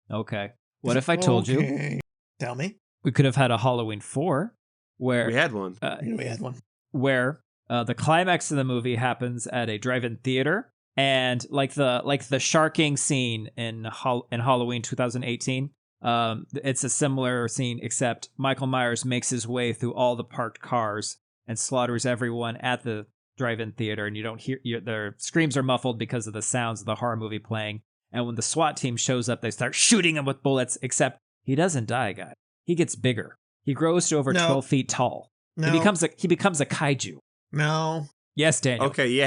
Okay. What if I told you Okay. Tell me. we could have had a Halloween 4 where We had one. We had one. where the climax of the movie happens at a drive-in theater, and like the sharking scene in Halloween 2018. It's a similar scene, except Michael Myers makes his way through all the parked cars and slaughters everyone at the drive-in theater, and you don't hear their screams are muffled because of the sounds of the horror movie playing. And when the SWAT team shows up, they start shooting him with bullets. Except he doesn't die, guy. He gets bigger. He grows to over 12 feet tall. No. He becomes a kaiju. No. Yes, Daniel. Okay, you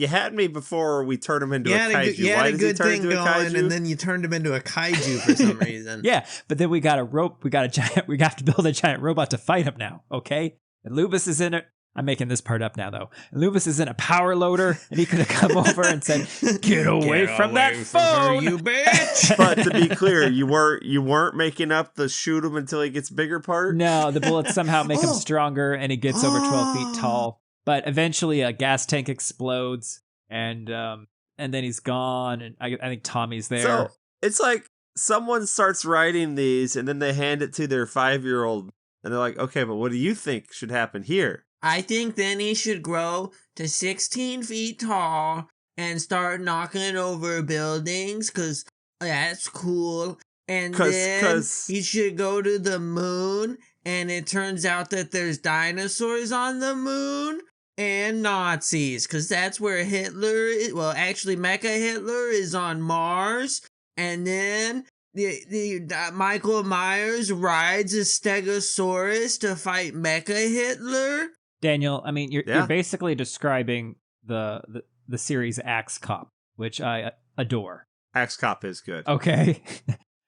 had me before we turned him into a kaiju. You Why had a does he good turn thing into a going, kaiju? and then you turned him into a kaiju for some reason. Yeah, but then we got a rope. We got to build a giant robot to fight him now. Okay, and Lubis is in it. I'm making this part up now, though. And Lubis is in a power loader, and he could have come over and said, "Get away from that phone, you bitch!" But to be clear, you weren't making up the shoot him until he gets bigger part. No, the bullets somehow make him stronger, and he gets over 12 feet tall. But eventually, a gas tank explodes, and then he's gone. And I think Tommy's there. So it's like someone starts writing these, and then they hand it to their 5-year-old, and they're like, "Okay, but what do you think should happen here?" I think then he should grow to 16 feet tall and start knocking over buildings, because that's cool. And then he should go to the moon, and it turns out that there's dinosaurs on the moon and Nazis, because that's where Hitler is. Well, actually, Mecha Hitler is on Mars. And then Michael Myers rides a Stegosaurus to fight Mecha Hitler. Daniel, I mean, you're basically describing the series Axe Cop, which I adore. Axe Cop is good. Okay.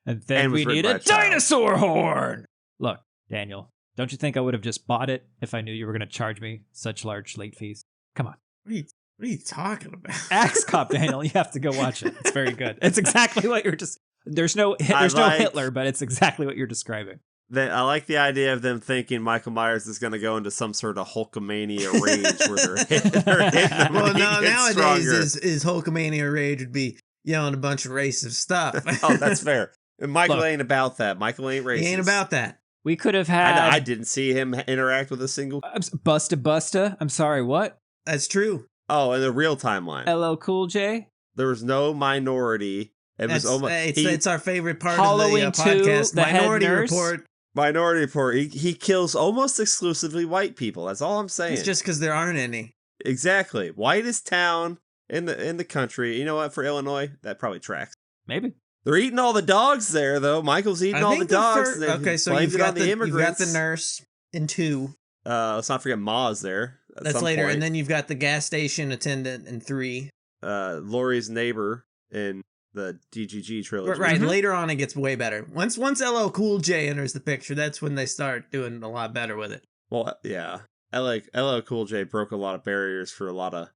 And then we need a dinosaur horn. Look, Daniel, don't you think I would have just bought it if I knew you were going to charge me such large late fees? Come on. What are you talking about? Axe Cop, Daniel, you have to go watch it. It's very good. It's exactly what you're just... There's no Hitler, but it's exactly what you're describing. I like the idea of them thinking Michael Myers is going to go into some sort of Hulkamania rage where they're hitting him. Well, and he no, gets nowadays stronger. his Hulkamania rage would be yelling a bunch of racist stuff. Oh, that's fair. And Michael Look, ain't about that. Michael ain't racist. He ain't about that. We could have had I didn't see him interact with a single. Busta. I'm sorry, what? That's true. Oh, in the real timeline, LL Cool J. there was no minority. It was almost It's our favorite part Halloween of the podcast. 2, the head Minority nurse. Report. Minority Report. He kills almost exclusively white people. That's all I'm saying. It's just because there aren't any. Exactly. Whitest town in the country. You know what? For Illinois, that probably tracks. Maybe. They're eating all the dogs there, though. Michael's eating all the dogs. Okay, so you've got the nurse in 2. Let's not forget Ma's there. That's later, and then you've got the gas station attendant in 3. Laurie's neighbor in the DGG trilogy. Right, later on it gets way better. Once LL Cool J enters the picture, that's when they start doing a lot better with it. Well, yeah. LL Cool J broke a lot of barriers for a lot of,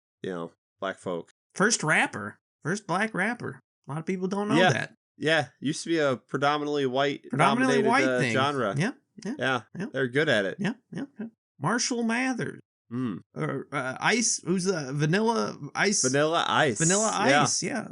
black folk. First black rapper. A lot of people don't know that. Yeah, used to be a predominantly white thing. genre. Yeah. They're good at it. Yeah. Marshall Mathers. Or Ice, who's the Vanilla Ice? Vanilla Ice. Yeah.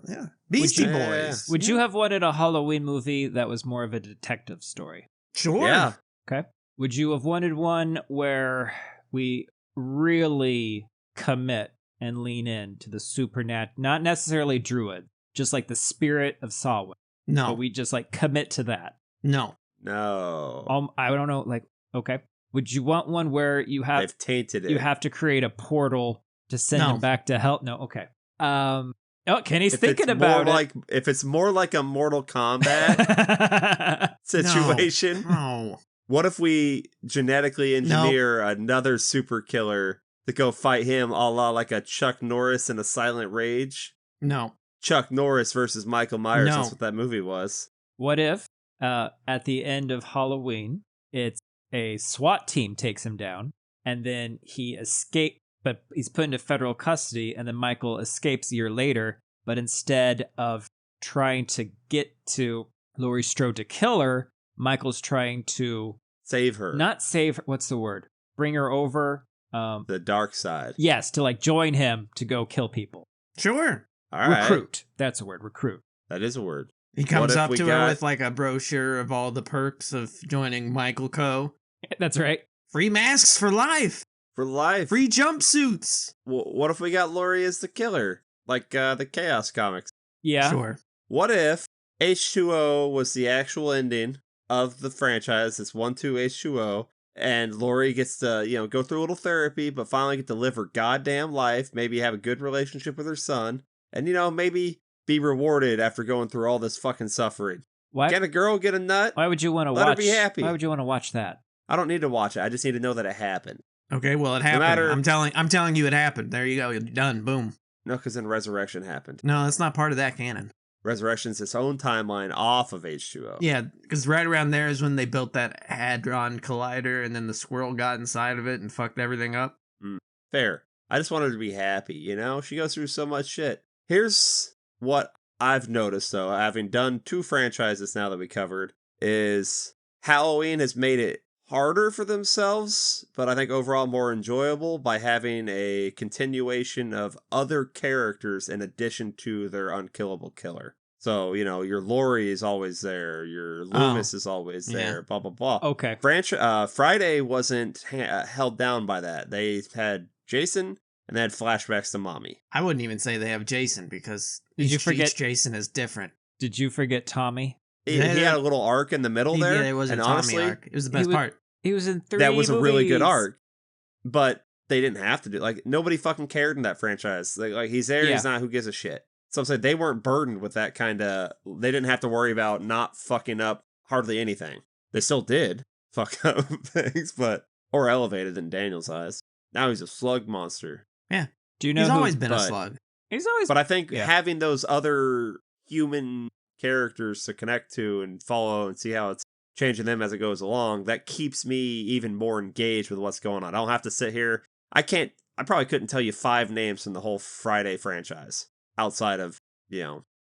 Beastie Boys. Would you have wanted a Halloween movie that was more of a detective story? Sure. Yeah. Okay. Would you have wanted one where we really commit and lean in to the supernatural, not necessarily druid, just like the spirit of Samhain? No. But we just commit to that. No. I don't know. Okay. Would you want one where they've tainted it? You have to create a portal to send him back to hell? No. Okay. Kenny's thinking about it. If it's more like a Mortal Kombat situation. No. What if we genetically engineer another super killer to go fight him, a la like a Chuck Norris in a Silent Rage? No. Chuck Norris versus Michael Myers. No. That's what that movie was. What if at the end of Halloween, it's a SWAT team takes him down, and then he escapes, but he's put into federal custody, and then Michael escapes a year later, but instead of trying to get to Laurie Strode to kill her, Michael's trying to save her. Not save her, what's the word? Bring her over. The dark side. Yes, to join him to go kill people. Sure. All right. Recruit. That's a word. Recruit. That is a word. He comes up to her with a brochure of all the perks of joining Michael Co. That's right. Free masks for life. For life. Free jumpsuits. What if we got Laurie as the killer? Like the Chaos comics. Yeah. Sure. What if H2O was the actual ending of the franchise? It's 1-2 H2O. And Laurie gets to, go through a little therapy, but finally get to live her goddamn life. Maybe have a good relationship with her son. And, maybe be rewarded after going through all this fucking suffering. Why? Get a girl, get a nut. Why would you want to watch? Let her be happy. Why would you want to watch that? I don't need to watch it. I just need to know that it happened. Okay, well, it happened. I'm telling you it happened. There you go. You're done. Boom. No, because then Resurrection happened. No, that's not part of that canon. Resurrection's its own timeline off of H2O. Yeah, because right around there is when they built that Hadron Collider, and then the squirrel got inside of it and fucked everything up. Fair. I just want her to be happy, She goes through so much shit. Here's what I've noticed, though, having done 2 franchises now that we covered, is Halloween has made it harder for themselves, but I think overall more enjoyable by having a continuation of other characters in addition to their unkillable killer. So, your Laurie is always there, your Loomis is always there, blah, blah, blah. Okay. Friday wasn't held down by that. They had Jason, and they had flashbacks to Mommy. I wouldn't even say they have Jason, because each Jason is different. Did you forget Tommy? He had a little arc in the middle there. Yeah, it was a Tommy arc. It was the best part. He was in 3 That was movies. a really good arc. But they didn't have to do nobody fucking cared in that franchise. Like he's there, he's not, who gives a shit. So I'm saying they weren't burdened with that kind of, they didn't have to worry about not fucking up hardly anything. They still did fuck up things, or elevated in Daniel's eyes. Now he's a slug monster. Yeah. Do you know he's always been a slug. He's always. But I think having those other human characters to connect to and follow and see how it's changing them as it goes along, that keeps me even more engaged with what's going on. I don't have to sit here. I probably couldn't tell you 5 names from the whole Friday franchise outside of,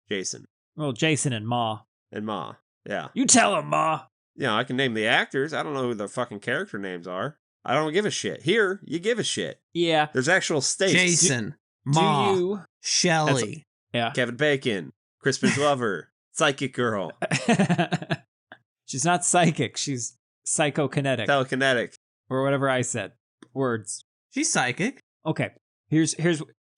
Jason. Well, Jason and Ma. and Ma. Yeah. You tell him, Ma. I can name the actors. I don't know who the fucking character names are. I don't give a shit. Here, you give a shit. Yeah. There's actual stakes. Jason, Ma, Do you? Shelley. Yeah. Kevin Bacon, Crispin Glover, Psychic Girl, She's not psychic. She's psychokinetic. Telekinetic. Or whatever I said. Words. She's psychic. Okay. Here's.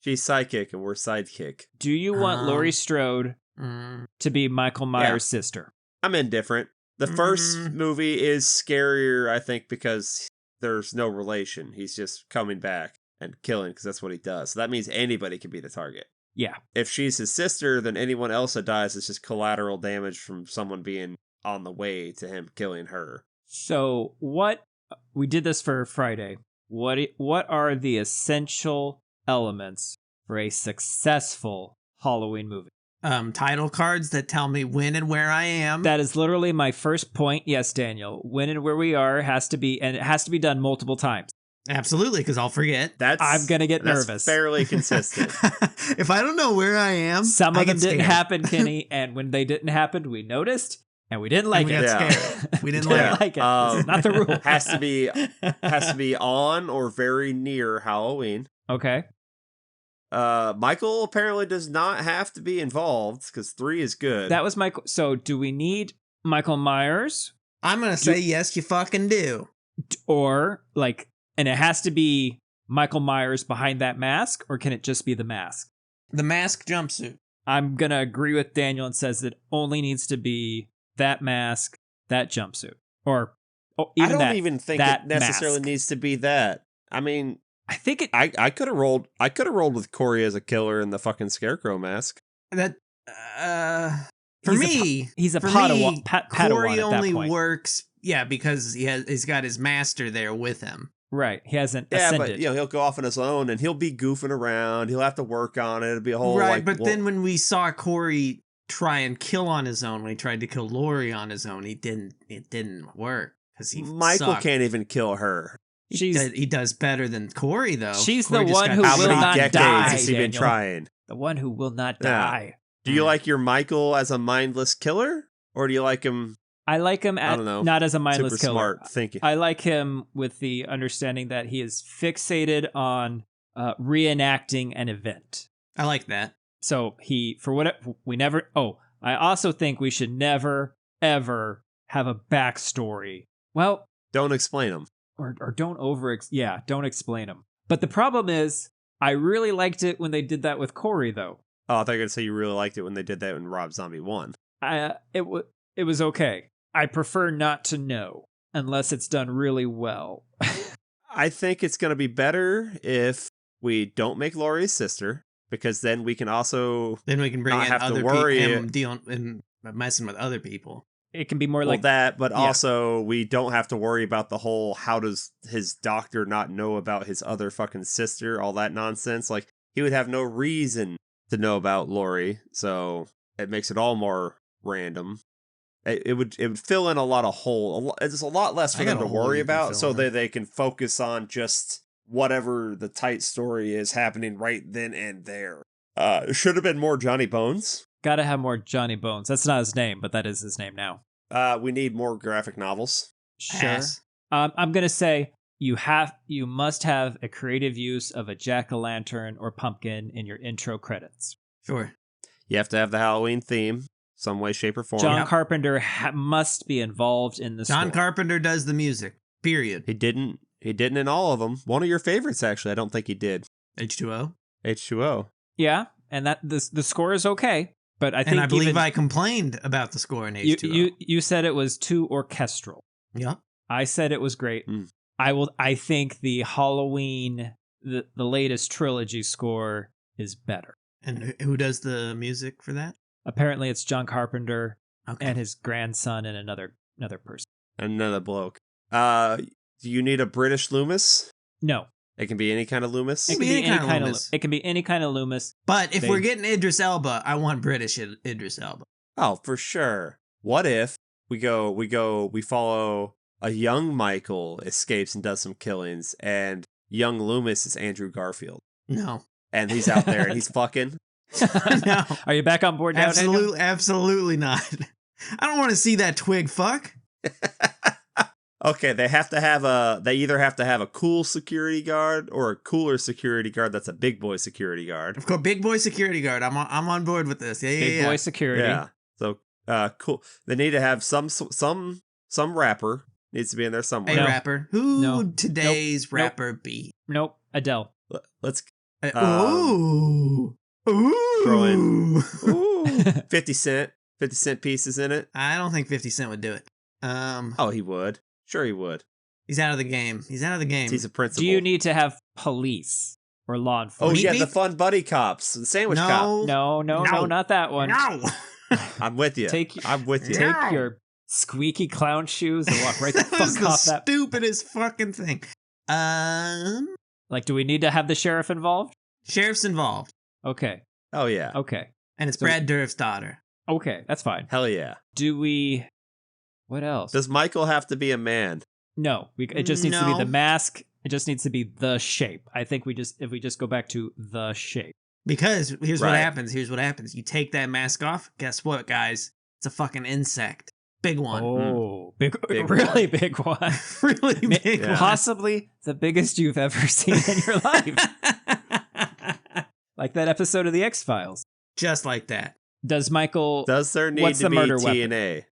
She's psychic and we're sidekick. Do you want Laurie Strode Mm, to be Michael Myers' sister? I'm indifferent. The first movie is scarier, I think, because there's no relation. He's just coming back and killing because that's what he does. So that means anybody can be the target. Yeah. If she's his sister, then anyone else that dies is just collateral damage from someone being on the way to him killing her. So we did this for Friday. What are the essential elements for a successful Halloween movie? title cards that tell me when and where I am. That is literally my first point. Yes, Daniel. When and where we are has to be, and it has to be done multiple times. Absolutely, because I'll forget. I'm gonna get nervous. Fairly consistent. If I don't know where I am, Some I of them get didn't scared. happen, Kenny, and when they didn't happen, we noticed and we didn't like we it. got Yeah. scared. We didn't We like it. This is not the rule. has to be on or very near Halloween. Okay. Michael apparently does not have to be involved because 3 is good. That was Michael. So, do we need Michael Myers, I'm gonna say yes, you fucking do. or like, and it has to be Michael Myers behind that mask, or can it just be the mask? The mask jumpsuit. I'm gonna agree with Daniel and says it only needs to be that mask, that jumpsuit, or even I don't that, even think that it necessarily mask. needs to be that. I mean, I think it. I could have rolled with Corey as a killer in the fucking Scarecrow mask. That for He's a me, he's a for Padawan. me, Padawan Corey at that only point. works. Yeah, because he's got his master there with him. Right. He hasn't Yeah, ascended. but he'll go off on his own and he'll be goofing around. He'll have to work on it. It'll be a whole Right, but then when we saw Corey try and kill on his own, when he tried to kill Laurie on his own, it didn't work because he Michael sucked. can't even kill her. He does better than Corey though. She's Corey the just one got who How will many not decades die, has he been Daniel. trying? The one who will not Yeah. die. Do you like your Michael as a mindless killer, or do you like him? I like him I don't know. not as a mindless Super killer. smart thinking. I like him with the understanding that he is fixated on reenacting an event. I like that. So I also think we should never, ever have a backstory. Well, Don't explain him. or don't don't explain them. But the problem is, I really liked it when they did that with Corey, though. Oh, I thought you were gonna say you really liked it when they did that in Rob Zombie 1. It was okay. I prefer not to know unless it's done really well. I think it's gonna be better if we don't make Laurie his sister, because then we can also Then we can bring not in have to other worry people, him dealing and messing with other people. It can be more well, like that, but yeah. also we don't have to worry about the whole how does his doctor not know about his other fucking sister, all that nonsense. Like, he would have no reason to know about Laurie, so it makes it all more random. It would fill in a lot of hole. It's a lot less for I them got to a hole worry you can about, fill so in. that they can focus on just whatever the tight story is happening right then and there. Should have been more Johnny Bones. gotta have more Johnny Bones. That's not his name, but that is his name now. We need more graphic novels. Sure. Pass. I'm gonna say you must have a creative use of a jack-o'-lantern or pumpkin in your intro credits. Sure. You have to have the Halloween theme, some way, shape, or form. John Carpenter must be involved in the John score. Carpenter does the music. Period. He didn't in all of them. One of your favorites, actually. I don't think he did. H2O. H2O. Yeah, and that the score is okay, but I think And I believe even, I complained about the score in H2O. you said it was too orchestral. Yep. I said it was great. Mm. I think the Halloween the latest trilogy score is better. And who does the music for that? Apparently it's John Carpenter Okay. and his grandson and another person. Another bloke. Do you need a British Loomis? No. It can be any kind of Loomis. It can be any kind of Loomis. It can be any kind of Loomis. But if They- we're getting Idris Elba, I want British Idris Elba. Oh, for sure. What if we follow a young Michael escapes and does some killings, and young Loomis is Andrew Garfield, No. and he's out there and he's fucking. No. Are you back on board now, Daniel? Absolutely not. I don't want to see that twig fuck. Okay, they either have to have a cool security guard or a cooler security guard that's a big boy security guard. Of course, big boy security guard. I'm on board with this. Yeah, Big boy security. Yeah. So cool. They need to have some rapper needs to be in there somewhere. A rapper. Who No. would today's rapper be? Nope. Adele. Let's Ooh. throw in Ooh. 50 cent pieces in it. I don't think 50 Cent would do it. Oh, he would. Sure, he would. He's out of the game. He's out of the game. He's a principal. Do you need to have police or law Oh enforcement? yeah, Meet the me? fun buddy cops, the sandwich cop. No, not that one. No. I'm with you. I'm with you. Take your squeaky clown shoes and walk right the That was fuck the off that. stupidest fucking thing. Like, do we need to have the sheriff involved? Sheriff's involved, Okay. Oh yeah. Okay. and it's So- Brad Dourif's daughter. Okay. That's fine. Hell yeah. Do we? What else? Does Michael have to be a man? No. It just needs to be No. the mask. It just needs to be the shape. I think if we just go back to the shape. Because here's what Right. happens. Here's what happens. You take that mask off. Guess what, guys? It's a fucking insect. Big one. Oh, big Big really big one. Really big Yeah. one. Possibly the biggest you've ever seen in your life. Like that episode of The X-Files. Just like that. Does Michael... Does there need What's to the be murder weapon? TNA?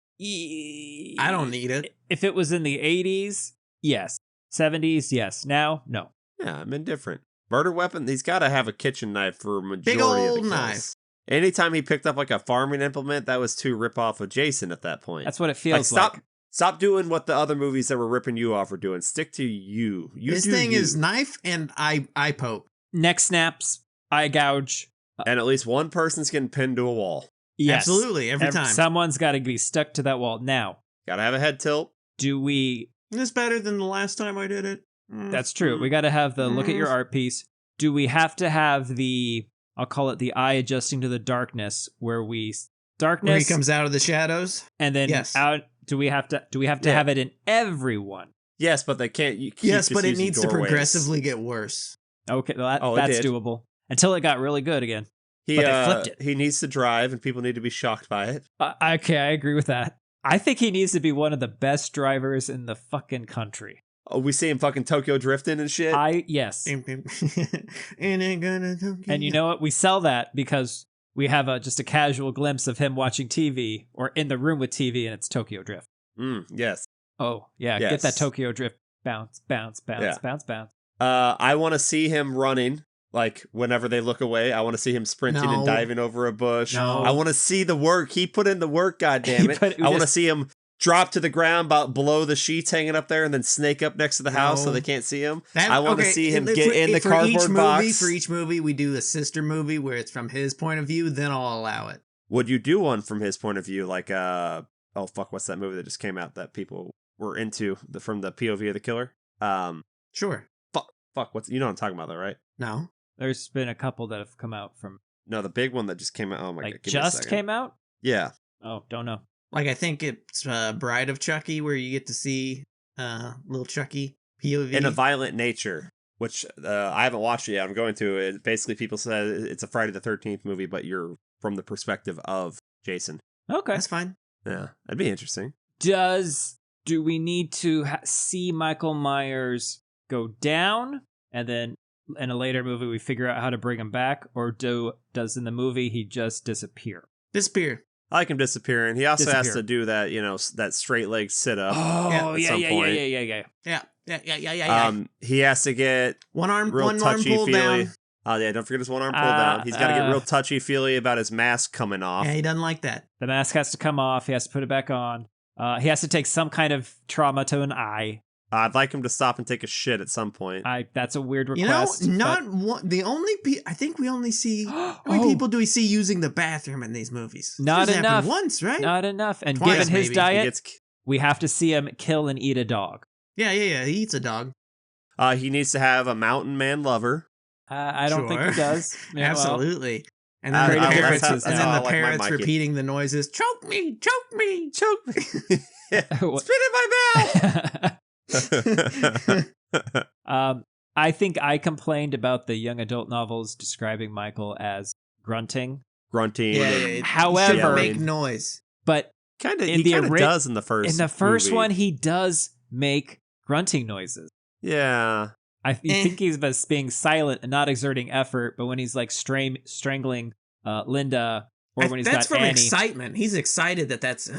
I don't need it. If it was in the 80s, yes. 70s, yes. Now, no. Yeah, I'm indifferent. Murder weapon? He's got to have a kitchen knife for a majority Big of old the kills. knife. Anytime he picked up like a farming implement, that was too rip off of Jason at that point. That's what it like, feels like. Stop doing what the other movies that were ripping you off are doing. Stick to you. This do thing you. is knife and eye poke. Neck snaps, eye gouge. And at least one person's getting pinned to a wall. Yes. Absolutely, every time. Someone's got to be stuck to that wall. Now, Gotta have a head tilt. do we... This better than the last time I did it. That's true. We got to have the look at your art piece. Do we have to have the... I'll call it the eye adjusting to the darkness, where we... Darkness... Where he comes out of the shadows. and then Yes. out... Do we have to Yeah. have it in everyone? Yes, but they can't. You keep Yes, just but it using needs to doorways. progressively get worse. Okay, well, Oh, it that's did. doable. Until it got really good again. He But they flipped it. He needs to drive, and people need to be shocked by it. Okay, I agree with that. I think he needs to be one of the best drivers in the fucking country. Oh, we see him fucking Tokyo drifting and shit. Yes. And ain't gonna And you know what? We sell that because we have just a casual glimpse of him watching TV or in the room with TV, and it's Tokyo Drift. Yes. Oh, yeah. Get Yes. that Tokyo Drift bounce, bounce, bounce, Yeah. bounce, bounce. I want to see him running. Like whenever they look away, I want to see him sprinting No. and diving over a bush. No. I want to see the work. He put in the work, goddammit. But I want to just- see him drop to the ground about below the sheets hanging up there and then snake up next to the house so No. they can't see him. I want to see him for- get in the for cardboard each movie, box. For each movie, we do a sister movie where it's from his point of view, then I'll allow it. Would you do one from his point of view? Like, oh fuck, what's that movie that just came out that people were into from the POV of the killer? Sure. Fuck, what's, you know what I'm talking about though, right? No. There's been a couple that have come out from, No, the big one that just came out. Oh my god, like, give me a just second. came out? Yeah. Oh, don't know. Like, I think it's Bride of Chucky, where you get to see little Chucky POV. In a violent nature, which I haven't watched it yet. I'm going to. It basically, people said it's a Friday the 13th movie, but you're from the perspective of Jason. Okay. That's fine. Yeah, that'd be interesting. Do we need to see Michael Myers go down and then in a later movie we figure out how to bring him back, or does in the movie he just disappear? Disappear. I like him disappearing. He also has Disappear. to do that, that straight leg sit up. Oh, at yeah, some yeah, point. Yeah. He has to get One arm real pulled touchy-feely. down. Oh yeah, don't forget his one arm pulled down. He's got to get real touchy feely about his mask coming off. Yeah, he doesn't like that. The mask has to come off. He has to put it back on. He has to take some kind of trauma to an eye. I'd like him to stop and take a shit at some point. That's a weird You know, request. not one. The only I think we only see. How many people do we see using the bathroom in these movies? Not Just happened enough. Once, right? Not enough. And Twice, given his maybe. He diet, gets we have to see him kill and eat a dog. Yeah. He eats a dog. he needs to have a mountain man lover. I don't think Sure. he does. Yeah, well, Absolutely. And I- then the I- parrots, that's and how then I the like my parrots Mikey. repeating the noises. Choke me! Choke me! Choke me. What? Spit in my mouth. I think I complained about the young adult novels describing Michael as grunting, Grunting. Yeah. However- You shouldn't make noise. but He kind of does in the first. In the first movie. one, he does make grunting noises. Yeah. You think he's being silent and not exerting effort, but when he's like strangling Linda, or when he's that's got from Annie, excitement. He's excited that's.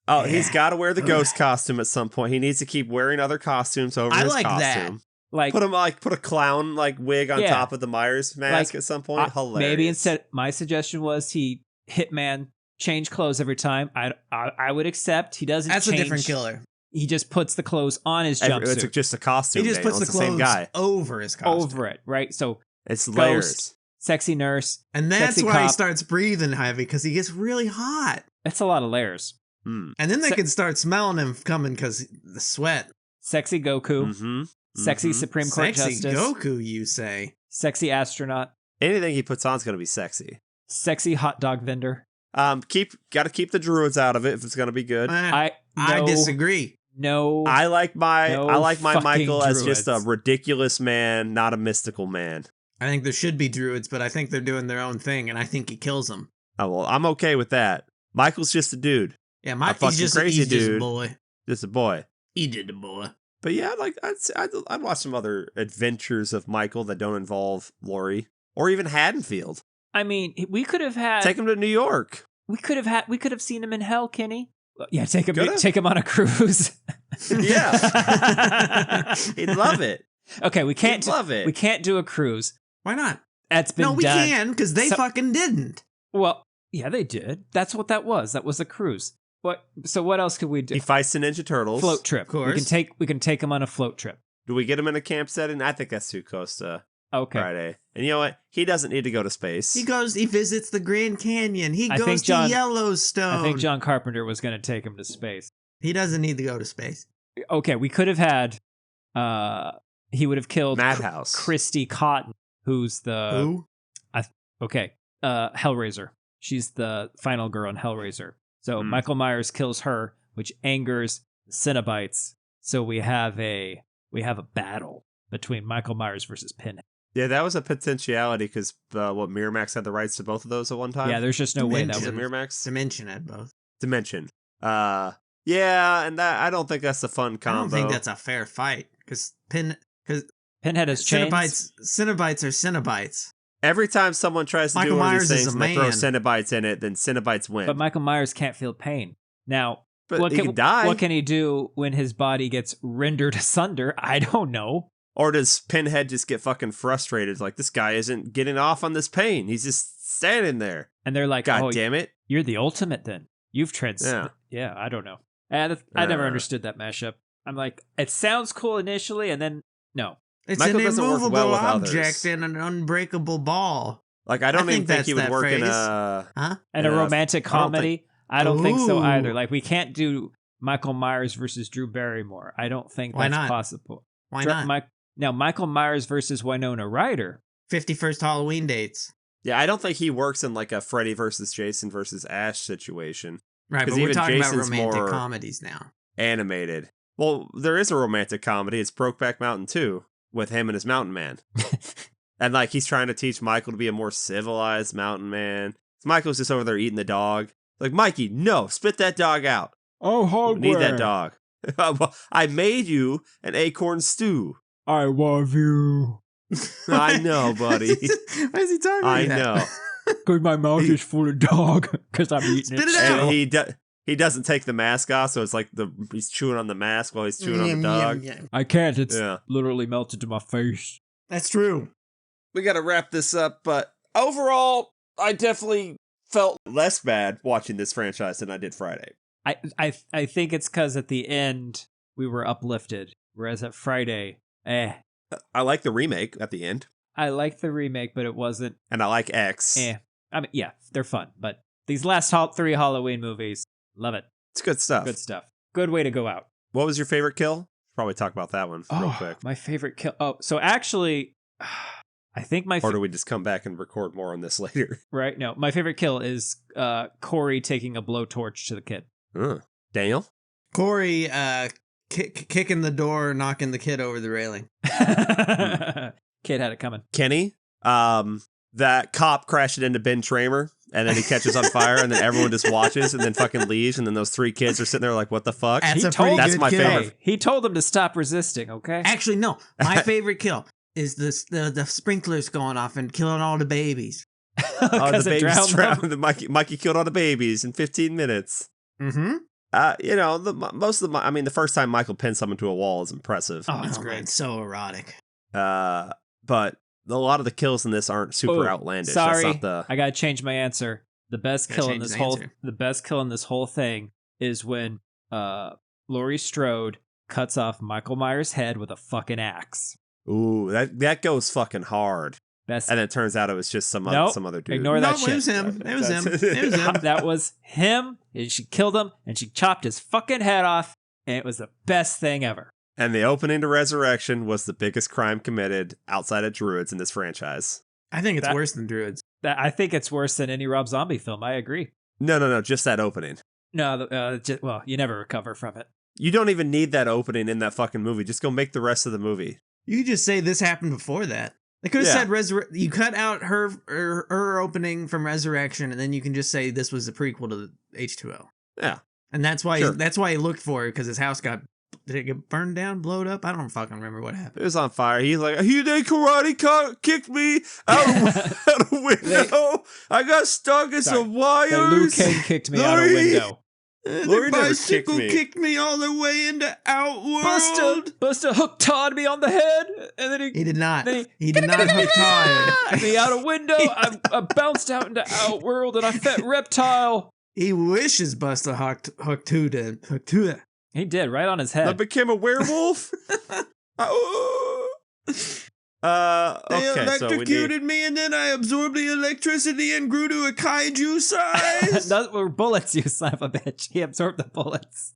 Oh, he's got to wear the ghost costume at some point. He needs to keep wearing other costumes over his like that. costume. like Put a clown wig on Yeah. top of the Myers mask at some point. Hilarious. maybe instead. My suggestion was he Hitman change clothes every time. I would accept. He doesn't. That's change. a different killer. He just puts the clothes on his jumpsuit. It's just a costume. He just Daniel. puts the It's same clothes guy. over his costume. over it, right? So It's Ghost, layers. sexy nurse, And that's sexy why he cop. starts breathing heavy, because he gets really hot. That's a lot of layers. Mm. And then they Se- can start smelling him coming because the sweat. Sexy Goku, Mm-hmm. sexy Supreme Court Sexy Justice, Goku, you say? sexy astronaut, Anything he puts on is going to be sexy. sexy hot dog vendor. Got to keep the druids out of it if it's going to be good. I No, disagree. No, I like my fucking Michael as just a druids. ridiculous man, not a mystical man. I think there should be druids, but I think they're doing their own thing, and I think he kills them. Oh well, I'm okay with that. Michael's just a dude, Yeah, A fucking he's just crazy he's just a dude. boy. just a boy. He did the boy. But yeah, I'd watch some other adventures of Michael that don't involve Laurie or even Haddonfield. I mean, we could have had. Take him to New York. We could have seen him in hell, Kenny. Yeah, Coulda. take him on a cruise. Yeah, he'd love it. Okay, we can't love it. We can't do a cruise. Why not? That's been No, we done. can, because they So- fucking didn't. Well, yeah, they did. That's what that was. That was a cruise. What? So what else could we do? He fights the Ninja Turtles. Float trip. Of course. We can take him on a float trip. Do we get him in a camp setting? I think that's too close to Okay. Friday. And you know what? He doesn't need to go to space. He visits the Grand Canyon. He I goes think to John- Yellowstone. I think John Carpenter was going to take him to space. He doesn't need to go to space. Okay, we could have had. He would have killed Madhouse. Christy Cotton, who's the Who? Hellraiser. She's the final girl in Hellraiser. So Michael Myers kills her, which angers the Cenobites. So we have a battle between Michael Myers versus Pinhead. Yeah, that was a potentiality because Miramax had the rights to both of those at one time. Yeah, there's just no way that Was it would. Miramax? Dimension had both. Dimension. Yeah, and that I don't think that's a fun combo. I don't think that's a fair fight, because Pinhead has chains. Cenobites are Cenobites. Every time someone tries to Michael do one Myers of these is things a and they throw man. Cenobites in it, then Cenobites win. But Michael Myers can't feel pain. Now, But he can die. What can he do when his body gets rendered asunder? I don't know. Or does Pinhead just get fucking frustrated? Like, this guy isn't getting off on this pain. He's just standing there. And they're like, God "Oh, damn it. you're the ultimate then. You've Yeah, I don't know. I never Uh. understood that mashup. I'm like, it sounds cool initially, and then no. It's Michael an doesn't work immovable well with object others. and an unbreakable ball. Like, I don't I even think think that's he would that work in phrase. a... Huh? And Yeah, a romantic I don't comedy, I don't think so either. Ooh. Like, we can't do Michael Myers versus Drew Barrymore. I don't think Why that's not? possible. Why not? Now, Michael Myers versus Winona Ryder. 51st Halloween dates. Yeah, I don't think he works in like a Freddy versus Jason versus Ash situation. Right, 'Cause but we're even talking Jason's about romantic more- comedies now. Animated. Well, there is a romantic comedy. It's Brokeback Mountain 2 with him and his mountain man. And like he's trying to teach Michael to be a more civilized mountain man. Michael's just over there eating the dog. Like, Mikey, no, spit that dog out. Oh, I hungry. need that dog. Well, I made you an acorn stew. I love you. I know, buddy. Why is he talking I like that? know. Because my mouth is full of dog. Because I'm eating Spit it still. And he doesn't take the mask off, so it's like he's chewing on the mask while he's chewing on the dog. I can't. It's Yeah. literally melted to my face. That's true. We got to wrap this up, but overall, I definitely felt less bad watching this franchise than I did Friday. I think it's because at the end we were uplifted, whereas at Friday, I like the remake at the end, I liked the remake, but it wasn't. and I like X. I mean, yeah, they're fun, but these last 3 Halloween movies, love it. It's good stuff. Good stuff. Good way to go out. What was your favorite kill? Probably talk about that one real quick. My favorite kill. Oh, so actually, I think Or do we just come back and record more on this later? right? No, my favorite kill is Corey taking a blowtorch to the kid. Daniel? Corey kicking the door, knocking the kid over the railing. Kid had it coming. Kenny? That cop crashing into Ben Tramer And then he catches on fire, and then everyone just watches, and then fucking leaves, and then those 3 kids are sitting there like, what the fuck? That's my kill. favorite. He told them to stop resisting, okay? Actually, no. My favorite kill is the sprinklers going off and killing all the babies. The babies drowned. Mikey killed all the babies in 15 minutes. Mm-hmm. The first time Michael pinned someone to a wall is impressive. Oh, that's great. It's so erotic. But a lot of the kills in this aren't super outlandish. Sorry, That's not I gotta change my answer. The best kill in this whole thing is when Laurie Strode cuts off Michael Myers' head with a fucking axe. Ooh, that goes fucking hard. Best. And it turns out it was just some other dude. Ignore that shit. It was him. It was him. That was him. And she killed him, and she chopped his fucking head off, and it was the best thing ever. And the opening to Resurrection was the biggest crime committed outside of Druids in this franchise. I think it's worse than Druids. I think it's worse than any Rob Zombie film. I agree. No, just that opening. No, you never recover from it. You don't even need that opening in that fucking movie. Just go make the rest of the movie. You just say this happened before that. They could have said you cut out her opening from Resurrection, and then you can just say this was a prequel to H2O. Yeah, and that's why he looked for it, because his house did it get burned down, blowed up? I don't fucking remember what happened. It was on fire. He's like, they kicked me out a window. I got stuck in some wires. Liu Kang kicked me out a window. Laurie never kicked me all the way into Outworld. Buster hook-tawed me on the head, and then he did not. He did not hook-taw me out a window. I bounced out into Outworld, and I fed Reptile. He wishes Buster hooked to that. He did, right on his head. I became a werewolf. They electrocuted me, and then I absorbed the electricity and grew to a kaiju size. Those were bullets, you son of a bitch. He absorbed the bullets.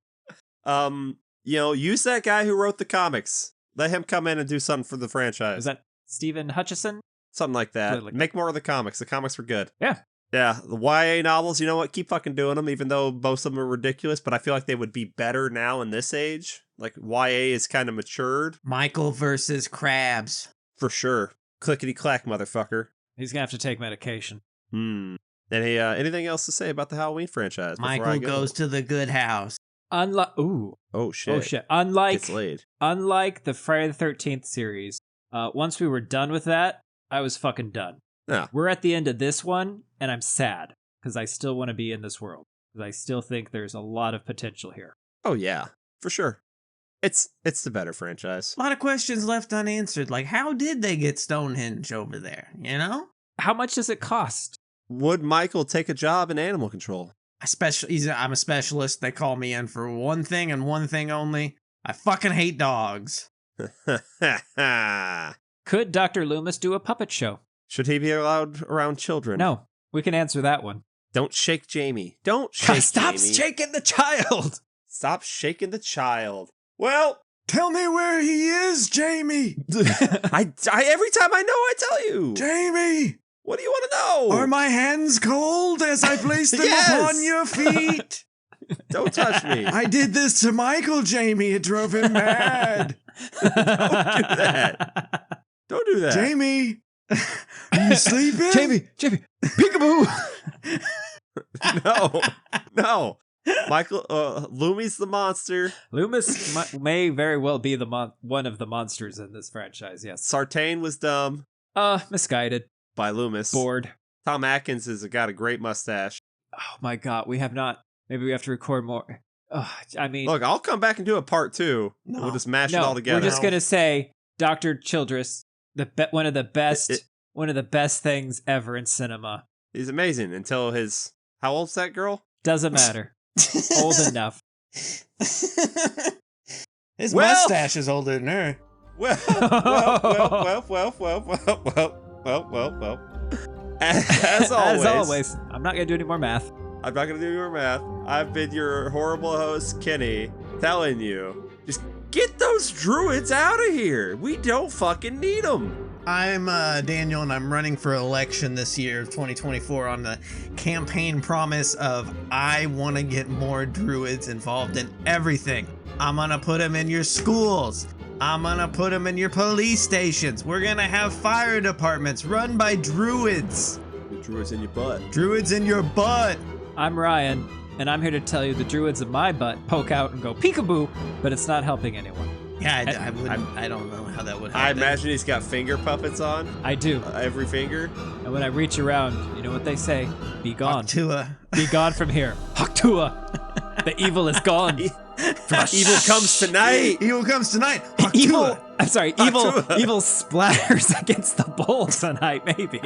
Use that guy who wrote the comics. Let him come in and do something for the franchise. Is that Stephen Hutchison? Something like that. Make more of the comics. The comics were good. Yeah. Yeah, the YA novels, you know what? Keep fucking doing them, even though most of them are ridiculous, but I feel like they would be better now in this age. Like, YA is kind of matured. Michael versus Krabs. For sure. Clickety-clack, motherfucker. He's gonna have to take medication. Anything else to say about the Halloween franchise? Michael goes to the good house. Oh, shit. Unlike the Friday the 13th series, once we were done with that, I was fucking done. Yeah. We're at the end of this one, and I'm sad, because I still want to be in this world. Because I still think there's a lot of potential here. Oh, yeah. For sure. It's the better franchise. A lot of questions left unanswered. Like, how did they get Stonehenge over there, you know? How much does it cost? Would Michael take a job in animal control? I'm a specialist. They call me in for one thing and one thing only. I fucking hate dogs. Could Dr. Loomis do a puppet show? Should he be allowed around children? No, we can answer that one. Don't shake Jamie. Don't shake Stop Jamie. shaking the child. Stop shaking the child. Well, tell me where he is, Jamie. I every time I know, I tell you. Jamie. What do you want to know? Are my hands cold as I place them upon your feet? Don't touch me. I did this to Michael, Jamie. It drove him mad. Don't do that. Don't do that. Jamie. Are you sleeping? Jamie, peekaboo. No. Michael, Loomy's the monster. Loomis may very well be one of the monsters in this franchise, yes. Sartain was dumb. Misguided. By Loomis. Bored. Tom Atkins has got a great mustache. Oh my god, we have not. Maybe we have to record more. Look, I'll come back and do a part 2. No. We'll just mash it all together. We're just gonna say Dr. Childress, one of the best things ever in cinema. He's amazing until how old's that girl? Doesn't matter. Old enough. His mustache is older than her. Well. As always, I'm not gonna do any more math. I've been your horrible host, Kenny, telling you, just get those druids out of here. We don't fucking need them. I'm Daniel, and I'm running for election this year, 2024, on the campaign promise of I want to get more druids involved in everything. I'm going to put them in your schools. I'm going to put them in your police stations. We're going to have fire departments run by druids. Druids in your butt. Druids in your butt. I'm Ryan, and I'm here to tell you the druids of my butt poke out and go peekaboo, but it's not helping anyone. Yeah, I don't know how that would happen. I imagine he's got finger puppets on. I do. Every finger. And when I reach around, you know what they say? Be gone. Haktua. Be gone from here. Haktua. The evil is gone. Evil comes tonight. Evil comes tonight. Evil. Haktua. I'm sorry. Haktua. Evil splatters against the bowl tonight, maybe.